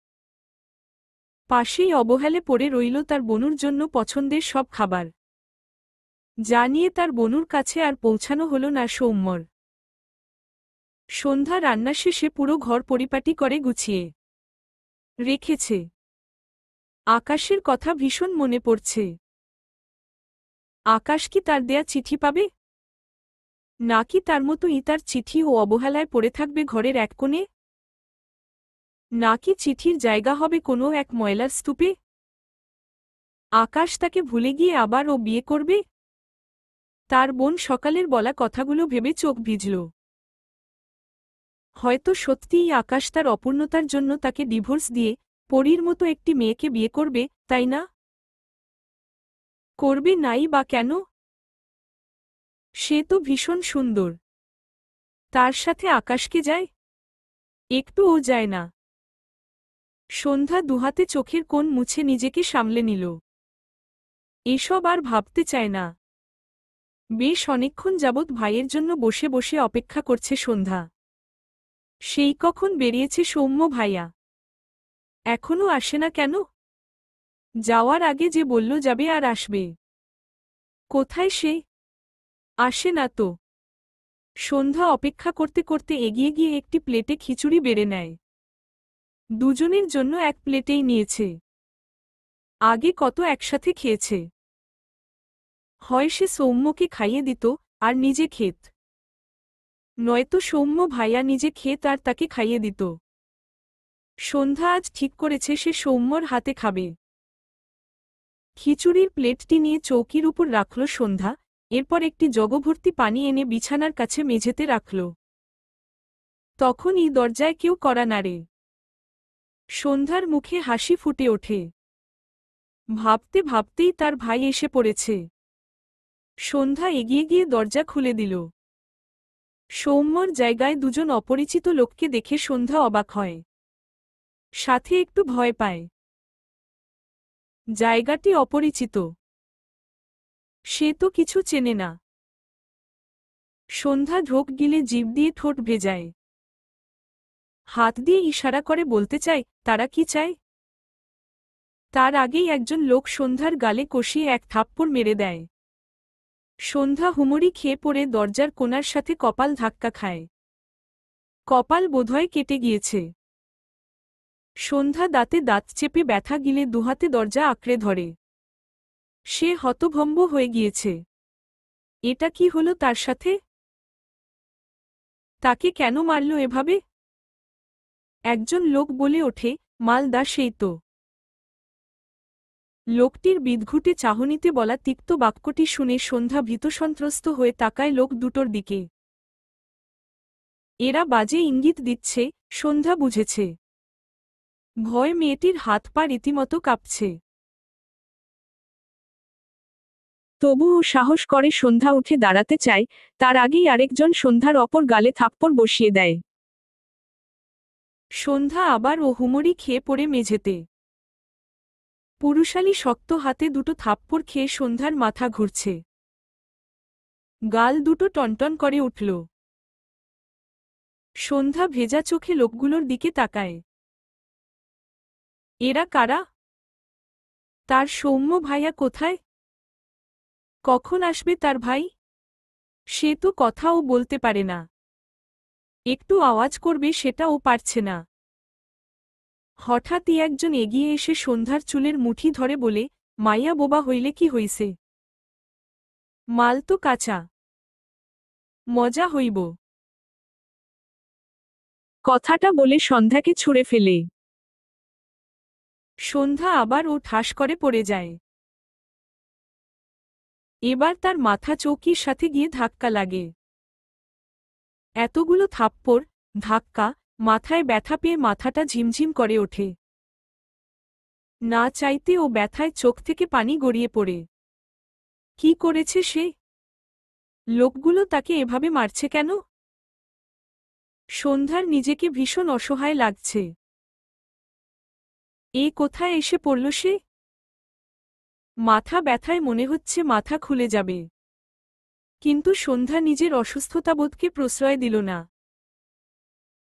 পাশেই অবহেলে পড়ে রইল তার বনুর জন্য পছন্দের সব খাবার, যা নিয়ে তার বনুর কাছে আর পৌঁছানো হল না সৌম্যর। সন্ধ্যা রান্না শেষে পুরো ঘর পরিপাটি করে গুছিয়ে রেখেছে। আকাশের কথা ভীষণ মনে পড়ছে। আকাশ কি তার দেয়া চিঠি পাবে? নাকি তার মতো তার চিঠি ও অবহেলায় পড়ে থাকবে ঘরের এক কোণে? নাকি চিঠির জায়গা হবে কোনো এক ময়লার স্তূপে? আকাশ তাকে ভুলে গিয়ে আবার ও বিয়ে করবে? তার বোন সকালের বলা কথাগুলো ভেবে চোখ ভিজল। হয়তো সত্যিই আকাশ তার অপূর্ণতার জন্য তাকে ডিভোর্স দিয়ে পরীর মতো একটি মেয়েকে বিয়ে করবে, তাই না? করবে নাই বা কেন? সে তো ভীষণ সুন্দর। তার সাথে আকাশকে যায়? একটুও যায় না। সন্ধ্যা দুহাতে চোখের কোণ মুছে নিজেকে সামলে নিল। এসব আর ভাবতে চায় না। বেশ অনেকক্ষণ যাবৎ ভাইয়ের জন্য বসে বসে অপেক্ষা করছে সন্ধ্যা। সেই কখন বেরিয়েছে সৌম্য ভাইয়া। এখনও আসে না কেন? যাওয়ার আগে যে বলল যাবে আর আসবে। কোথায় সে? আসে না তো। সন্ধ্যা অপেক্ষা করতে করতে এগিয়ে গিয়ে একটি প্লেটে খিচুড়ি বেড়ে নেয়। দুজনের জন্য এক প্লেটেই নিয়েছে। আগে কত একসাথে খেয়েছে। হয় সে সৌম্যকে খাইয়ে দিত আর নিজে খেত, নয়তো সৌম্য ভাইয়া নিজে খেত আর তাকে খাইয়ে দিত। সন্ধ্যা আজ ঠিক করেছে সে সৌম্যর হাতে খাবে। খিচুড়ির প্লেটটি নিয়ে চৌকির উপর রাখল সন্ধ্যা, এরপর একটি জগভর্তি পানি এনে বিছানার কাছে মেঝেতে রাখল। তখনই দরজায় কেউ কড়া নাড়ে। সন্ধ্যার মুখে হাসি ফুটে ওঠে। ভাবতে ভাবতেই তার ভাই এসে পড়েছে। সন্ধ্যা এগিয়ে গিয়ে দরজা খুলে দিল। সৌম্যর জায়গায় দুজন অপরিচিত লোককে দেখে সন্ধ্যা অবাক হয়, সাথে একটু ভয় পায়। জায়গাটি অপরিচিত, সে তো কিছু চেনে না। সন্ধ্যা ঢোক গিলে জিভ দিয়ে ঠোঁট ভেজায়, হাত দিয়ে ইশারা করে বলতে চায় তারা কি চায়। তার আগেই একজন লোক সন্ধ্যার গালে কষিয়ে এক থাপ্পড় মেরে দেয়। সন্ধ্যা হুমড়ি খেয়ে পড়ে দরজার কোণার সাথে কপাল ধাক্কা খায়। কপাল বোধহয় কেটে গিয়েছে। সন্ধ্যা দাঁতে দাঁত চেপে ব্যথা গিলে দুহাতে দরজা আঁকড়ে ধরে। সে হতভম্ব হয়ে গিয়েছে। এটা কি হলো তার সাথে? তাকে কেন মারল এভাবে? একজন লোক বলে ওঠে, মালদা সেই তো। লোকটির বিদঘুটে চাহনিতে বলা তিক্ত বাক্যটি শুনে সন্ধ্যা ভীতসন্ত্রস্ত হয়ে তাকায় লোক দুটোর দিকে। এরা বাজে ইঙ্গিত দিচ্ছে, সন্ধ্যা বুঝেছে। ভয় মেয়েটির হাত পা রীতিমতো কাঁপছে। তবুও সাহস করে সন্ধ্যা উঠে দাঁড়াতে চায়, তার আগেই আরেকজন সন্ধ্যার অপর গালে থাপ্পড় বসিয়ে দেয়। সন্ধ্যা আবার ও হুমড়ি খেয়ে পড়ে মেঝেতে। পুরুষালী শক্ত হাতে দুটো থাপ্পড় খেয়ে সন্ধ্যার মাথা ঘুরছে। গাল দুটো টনটন করে উঠল। সন্ধ্যা ভেজা চোখে লোকগুলোর দিকে তাকায়। এরা কারা? তার সৌম্য ভাইয়া কোথায়? কখন আসবে তার ভাই? সে তো কথাও বলতে পারে না। একটু আওয়াজ করবে সেটাও পারছে না। হঠাৎই একজন এগিয়ে এসে সন্ধ্যার চুলের মুঠি ধরে বলে, মাইয়া বোবা হইলে কি হইছে? মাল তো কাঁচা। মজা হইব। কথাটা বলে সন্ধ্যাকে ছুঁড়ে ফেলে। সন্ধ্যা আবার ও ঠাস করে পড়ে যায়। এবার তার মাথা চৌকির সাথে গিয়ে ধাক্কা লাগে। এতগুলো থাপ্পড়, ধাক্কা, মাথায় ব্যথা পেয়ে মাথাটা ঝিমঝিম করে ওঠে। না চাইতে ও ব্যথায় চোখ থেকে পানি গড়িয়ে পড়ে। কি করেছে সে? লোকগুলো তাকে এভাবে মারছে কেন? সন্ধ্যার নিজেকে ভীষণ অসহায় লাগছে। এ কোথায় এসে পড়ল সে? মাথা ব্যথায় মনে হচ্ছে মাথা খুলে যাবে। কিন্তু সন্ধ্যা নিজের অসুস্থতাবোধকে প্রশ্রয় দিল না।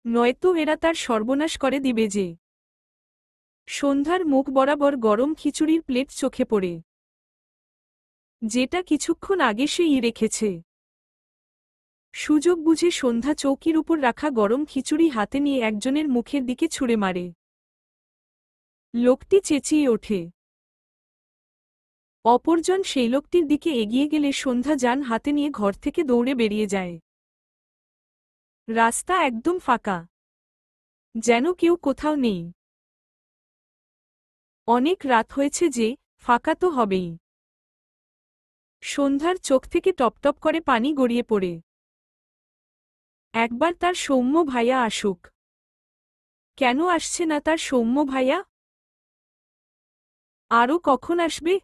নয়তো এরা তার সর্বনাশ করে দিবে যে। সন্ধ্যার মুখ বরাবর গরম খিচুড়ির প্লেট চোখে পড়ে, যেটা কিছুক্ষণ আগে সে রেখেছে। সুযোগ বুঝে সন্ধ্যা চৌকির উপর রাখা গরম খিচুড়ি হাতে নিয়ে একজনের মুখের দিকে ছুঁড়ে মারে। লোকটি চেঁচিয়ে ওঠে। অপরজন সেই লোকটির দিকে এগিয়ে গেলে সন্ধ্যা যান হাতে নিয়ে ঘর থেকে দৌড়ে বেরিয়ে যায়। রাস্তা একদম ফাঁকা, যেন কেউ কোথাও নেই। অনেক রাত হয়েছে যে, ফাঁকা তো হবেই। সন্ধ্যার চোখ থেকে টপটপ করে পানি গড়িয়ে পড়ে। একবার তার সৌম্য ভাইয়া আসুক। কেন আসছে না তার সৌম্য ভাইয়া? আরও কখন আসবে?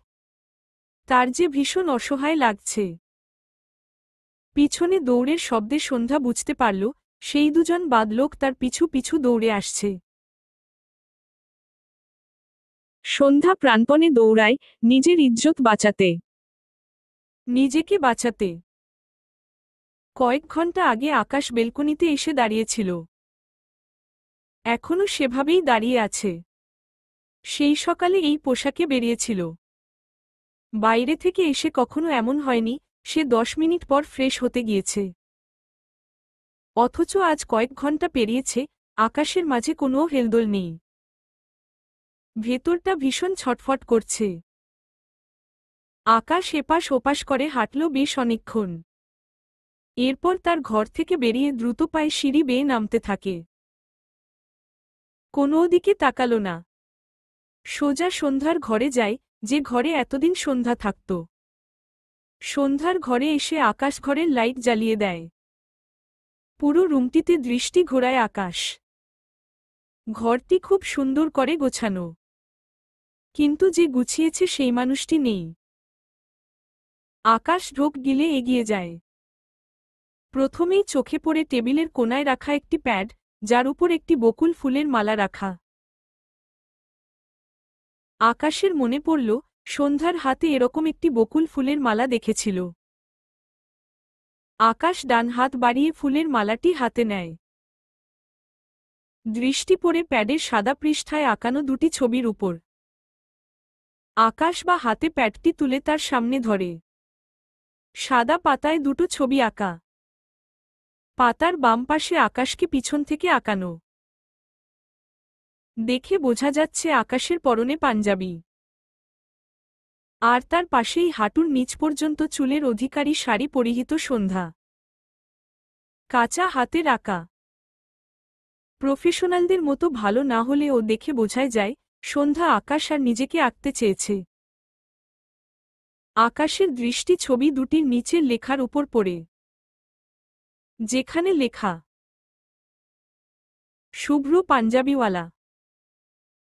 তার যে ভীষণ অসহায় লাগছে। পিছনে দৌড়ের শব্দে সন্ধ্যা বুঝতে পারল, সেই দুজন বাদলোক তার পিছু পিছু দৌড়ে আসছে। সন্ধ্যা প্রাণপণে দৌড়ায়, নিজের ইজ্জত বাঁচাতে, নিজেকে বাঁচাতে। কয়েক ঘন্টা আগে আকাশ বেলকনিতে এসে দাঁড়িয়েছিল। এখনও সেভাবেই দাঁড়িয়ে আছে। সেই সকালে এই পোশাকে বেরিয়েছিল। বাইরে থেকে এসে কখনো এমন হয়নি, সে 10 মিনিট পর ফ্রেশ হতে গিয়েছে। অথচ আজ কয়েক ঘন্টা পেরিয়েছে, আকাশের মাঝে কোনো হেলদোল নেই। ভেতরটা ভীষণ ছটফট করছে। আকাশ এপাশ ওপাশ করে হাঁটল বেশ অনেকক্ষণ। এরপর তার ঘর থেকে বেরিয়ে দ্রুত পায়ে সিঁড়ি বেয়ে নামতে থাকে। কোনো দিকে তাকাল না। সোজা সন্ধ্যার ঘরে যায়, যে ঘরে এতদিন সন্ধ্যা থাকত। সন্ধ্যার ঘরে এসে আকাশ ঘরের লাইট জ্বালিয়ে দেয়। পুরো রুমটিতে দৃষ্টি ঘোরায় আকাশ। ঘরটি খুব সুন্দর করে গোছানো। কিন্তু যে গুছিয়েছে সেই মানুষটি নেই। আকাশ ঢোক গিলে এগিয়ে যায়। প্রথমেই চোখে পড়ে টেবিলের কোনায় রাখা একটি প্যাড, যার উপর একটি বকুল ফুলের মালা রাখা। আকাশের মনে পড়ল, সন্ধ্যার হাতে এরকম একটি বকুল ফুলের মালা দেখেছিল। আকাশ ডান হাত বাড়িয়ে ফুলের মালাটি হাতে নেয়। দৃষ্টি পড়ে প্যাডের সাদা পৃষ্ঠায় আঁকানো দুটি ছবির উপর। আকাশ বা হাতে প্যাডটি তুলে তার সামনে ধরে। সাদা পাতায় দুটো ছবি আঁকা। পাতার বাম পাশে আকাশকে পিছন থেকে আঁকানো। দেখে বোঝা যাচ্ছে আকাশের পরনে পাঞ্জাবি। আর তার পাশেই হাঁটুর নিচ পর্যন্ত চুলের অধিকারী শাড়ি পরিহিত সন্ধ্যা। কাঁচা হাতের আঁকা। প্রফেশনালদের মতো ভালো না হলেও দেখে বোঝাই যায়, সন্ধ্যা আকাশ আর নিজেকে আঁকতে চেয়েছে। আকাশের দৃষ্টি ছবি দুটির নিচের লেখার উপর পড়ে। যেখানে লেখা শুভ্র পাঞ্জাবিওয়ালা।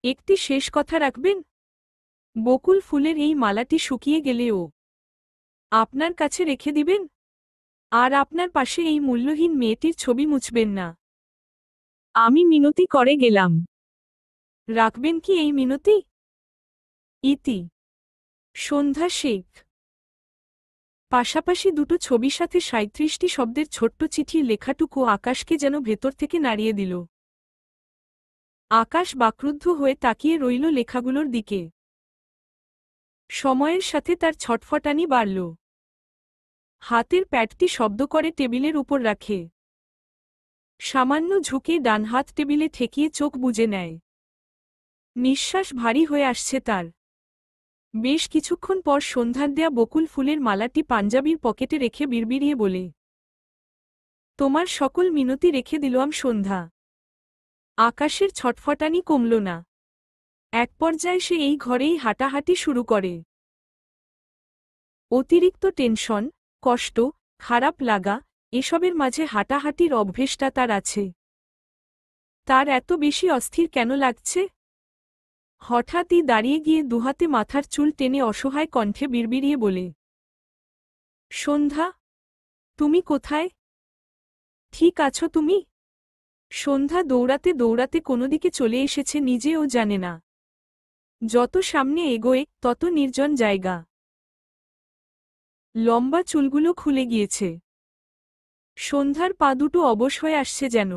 একটি শেষ কথা রাখবেন? বকুল ফুলের এই মালাটি শুকিয়ে গেলেও আপনার কাছে রেখে দিবেন? আর আপনার পাশে এই মূল্যহীন মেয়েটির ছবি মুছবেন না। আমি মিনতি করে গেলাম। রাখবেন কি এই মিনতি? ইতি। সন্ধ্যা শেখ। পাশাপাশি দুটো ছবির সাথে ৩৭টি শব্দের ছোট্ট চিঠির লেখাটুকু আকাশকে যেন ভেতর থেকে নাড়িয়ে দিল। আকাশ বাক্রুদ্ধ হয়ে তাকিয়ে রইল লেখাগুলোর দিকে। সময়ের সাথে তার ছটফটানি বাড়ল। হাতের প্যাডটি শব্দ করে টেবিলের উপর রাখে। সামান্য ঝুঁকে ডান হাত টেবিলে ঠেকিয়ে চোখ বুজে নেয়। নিঃশ্বাস ভারী হয়ে আসছে তার। বেশ কিছুক্ষণ পর সন্ধ্যার দেয়া বকুল ফুলের মালাটি পাঞ্জাবির পকেটে রেখে বিড়বিড়িয়ে বলে, তোমার সকল মিনতি রেখে দিলাম সন্ধ্যা। আকাশের ছটফটানি কমল না। এক পর্যায়ে সে এই ঘরেই হাঁটাহাঁটি শুরু করে। অতিরিক্ত টেনশন, কষ্ট, খারাপ লাগা, এসবের মাঝে হাঁটাহাঁটির অভ্যেসটা তার আছে। তার এত বেশি অস্থির কেন লাগছে? হঠাৎই দাঁড়িয়ে গিয়ে দুহাতে মাথার চুল টেনে অসহায় কণ্ঠে বিড়বিড়িয়ে বলে, সন্ধ্যা, তুমি কোথায়? ঠিক আছো তুমি? সন্ধ্যা দৌড়াতে দৌড়াতে কোনোদিকে চলে এসেছে নিজেও জানে না। যত সামনে এগোয় তত নির্জন জায়গা। লম্বা চুলগুলো খুলে গিয়েছে। সন্ধ্যার পা দুটো অবশ হয়ে আসছে যেন।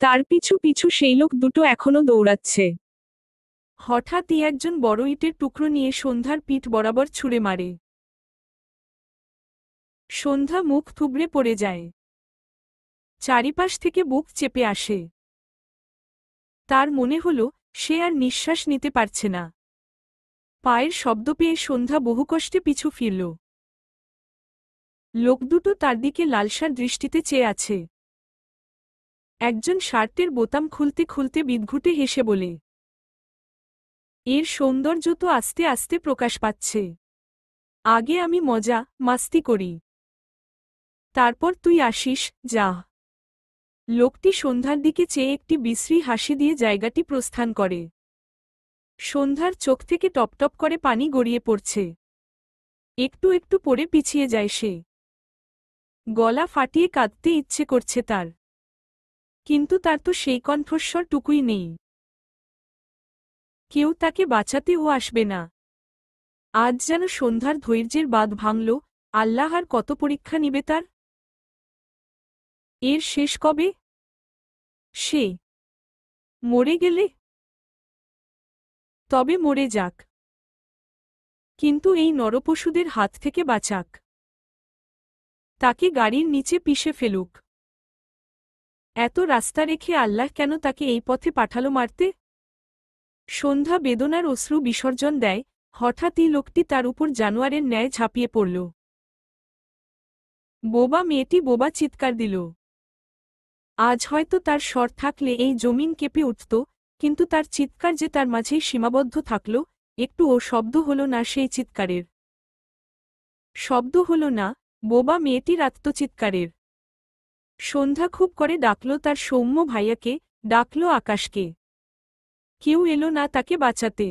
তার পিছু পিছু সেই লোক দুটো এখনো দৌড়াচ্ছে। হঠাৎই একজন বড় ইটের টুকরো নিয়ে সন্ধ্যার পিঠ বরাবর ছুঁড়ে মারে। সন্ধ্যা মুখ থুবড়ে পড়ে যায়। চারিপাশ থেকে বুক চেপে আসে। তার মনে হল সে আর নিঃশ্বাস নিতে পারছে না। পায়ের শব্দ পেয়ে সন্ধ্যা বহু কষ্টে পিছু ফিরল। লোক দুটো তার দিকে লালসার দৃষ্টিতে চেয়ে আছে। একজন শার্টের বোতাম খুলতে খুলতে বিদঘুটে হেসে বলে, এর সৌন্দর্য তো আস্তে আস্তে প্রকাশ পাচ্ছে। আগে আমি মজা মাস্তি করি, তারপর তুই আসিস, যা। লোকটি সন্ধ্যার দিকে চেয়ে একটি বিশ্রী হাসি দিয়ে জায়গাটি প্রস্থান করে। সন্ধ্যার চোখ থেকে টপটপ করে পানি গড়িয়ে পড়ছে। একটু একটু পড়ে পিছিয়ে যায় সে। গলা ফাটিয়ে কাঁদতে ইচ্ছে করছে তার। কিন্তু তার তো সেই কণ্ঠস্বরটুকুই নেই। কেউ তাকে বাঁচাতেও আসবে না। আজ যেন সন্ধ্যার ধৈর্যের বাঁধ ভাঙল। আল্লাহ আর কত পরীক্ষা নিবে তার? এর শেষ কবে? সে মরে গেলে? তবে মরে যাক, কিন্তু এই নরপশুদের হাত থেকে বাঁচাক। তাকে গাড়ির নিচে পিষে ফেলুক। এত রাস্তা রেখে আল্লাহ কেন তাকে এই পথে পাঠালো মারতে? সন্ধ্যা বেদনার অশ্রু বিসর্জন দেয়। হঠাৎই লোকটি তার উপর জানোয়ারের ন্যায় ঝাঁপিয়ে পড়ল। বোবা মেয়েটি বোবা চিৎকার দিল। আজ হয়তো তার স্বর থাকলে এই জমিন কেঁপে উঠত, কিন্তু তার চিৎকার যে তার মাঝেই সীমাবদ্ধ থাকল। একটুও শব্দ হল না সেই চিৎকারের। শব্দ হল না বোবা মেয়েটির আত্মচিৎকারের। সন্ধ্যা খুব করে ডাকল তার সৌম্য ভাইয়াকে, ডাকল আকাশকে। কেউ এলো না তাকে বাঁচাতে।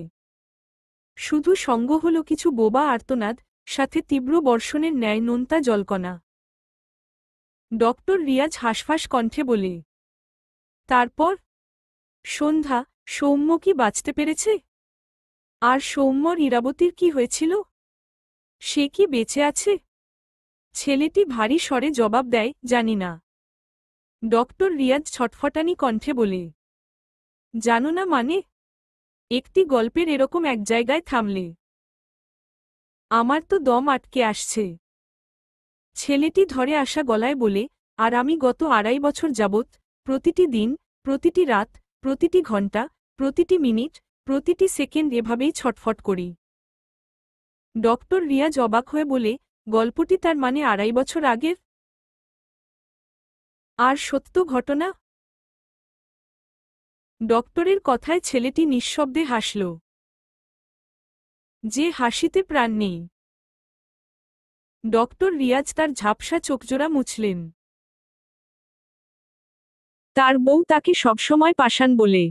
শুধু সঙ্গ হল কিছু বোবা আর্তনাদ, সাথে তীব্র বর্ষণের ন্যায় নোনতা জলকণা। ডক্টর রিয়াজ হাঁসফাঁস কণ্ঠে বলে। তারপর সন্ধ্যা, সৌম্য কি বাঁচতে পেরেছে? আর সৌম্যর ইরাবতীর কি হয়েছিল? সে কি বেঁচে আছে? ছেলেটি ভারী স্বরে জবাব দেয়, জানি না। ডক্টর রিয়াজ ছটফটানি কণ্ঠে বলে। জানো না মানে? একটি গল্পের এরকম এক জায়গায় থামলে আমার তো দম আটকে আসছে। ছেলেটি ধরে আসা গলায় বলে, আর আমি গত 2.5 বছর যাবৎ প্রতিটি দিন, প্রতিটি রাত, প্রতিটি ঘণ্টা, প্রতিটি মিনিট, প্রতিটি সেকেন্ড এভাবেই ছটফট করি। ডক্টর রিয়াজ অবাক হয়ে বলে, গল্পটি তার মানে 2.5 বছর আগের? আর সত্য ঘটনা? ডক্টরের কথায় ছেলেটি নিঃশব্দে হাসল, যে হাসিতে প্রাণ নেই। ডক্টর রিয়াজ তার ঝাপসা চোখজোড়া মুছলেন। তার বউ তাকে সবসময় পাষাণ বলে।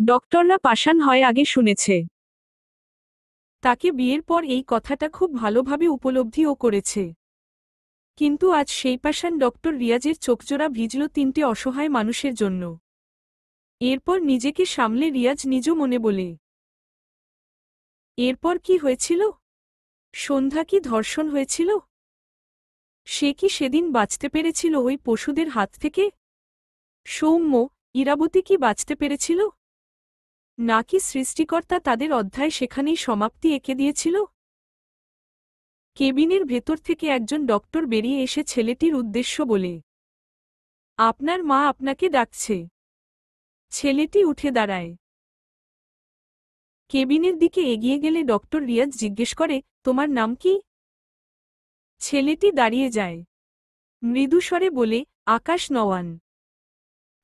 ডক্টররা পাষাণ হয় আগে শুনেছে। তাকে বিয়ের পর এই কথাটা খুব ভালোভাবে উপলব্ধিও করেছে। কিন্তু আজ সেই পাষাণ ডক্টর রিয়াজের চোখজোড়া ভিজল 3টে অসহায় মানুষের জন্য। এরপর নিজেকে সামলে রিয়াজ নিজ মনে বলে, এরপর কি হয়েছিল? সন্ধ্যা কি ধর্ষণ হয়েছিল? সে কি সেদিন বাঁচতে পেরেছিল ওই পশুদের হাত থেকে? সৌম্য, ইরাবতী কি বাঁচতে পেরেছিল? নাকি সৃষ্টিকর্তা তাদের অধ্যায় সেখানেই সমাপ্তি এঁকে দিয়েছিল? কেবিনের ভেতর থেকে একজন ডক্টর বেরিয়ে এসে ছেলেটির উদ্দেশ্য বলে, আপনার মা আপনাকে ডাকছে। ছেলেটি উঠে দাঁড়ায়। কেবিনের দিকে এগিয়ে গেলে ডক্টর রিয়াজ জিজ্ঞেস করে, তোমার নাম কি? ছেলেটি দাঁড়িয়ে যায়। মৃদুস্বরে বলে, আকাশ নওয়ান।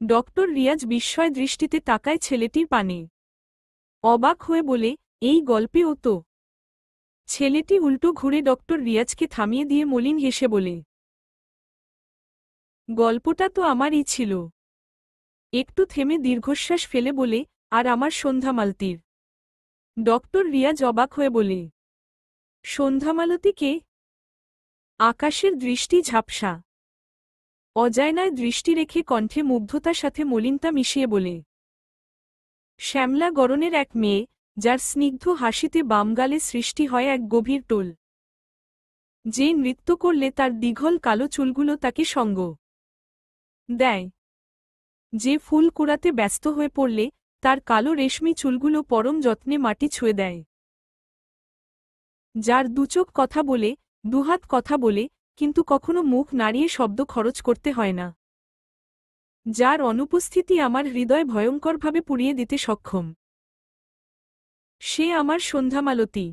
ডক্টর রিয়াজ বিস্ময় দৃষ্টিতে তাকায় ছেলেটির পানে। অবাক হয়ে বলে, এই গল্পেও তো। ছেলেটি উল্টো ঘুরে ডক্টর রিয়াজকে থামিয়ে দিয়ে মলিন হেসে বলে, গল্পটা তো আমারই ছিল। একটু থেমে দীর্ঘশ্বাস ফেলে বলে, আর আমার সন্ধ্যা মালতীর। ডক্টর রিয়াজ অবাক হয়ে বলে, সন্ধ্যামালতী কে? আকাশের দৃষ্টি ঝাপসা। অজায়নায় দৃষ্টি রেখে কণ্ঠে মুগ্ধতার সাথে মলিনতা মিশিয়ে বলে, শ্যামলা গরনের এক মেয়ে, যার স্নিগ্ধ হাসিতে বামগালে সৃষ্টি হয় এক গভীর টোল। যে নৃত্য করলে তার দীঘল কালো চুলগুলো তাকে সঙ্গ দেয়। যে ফুল কুড়াতে ব্যস্ত হয়ে পড়লে তার কালো রেশমি চুলগুলো পরম যত্নে মাটি ছুঁয়ে দেয়। যার দুচোখ কথা বলে, দুহাত কথা বলে, কিন্তু কখনো মুখ নাড়িয়ে শব্দ খরচ করতে হয় না। যার অনুপস্থিতি আমার হৃদয় ভয়ঙ্করভাবে পুড়িয়ে দিতে সক্ষম। সে আমার সন্ধ্যামালতী।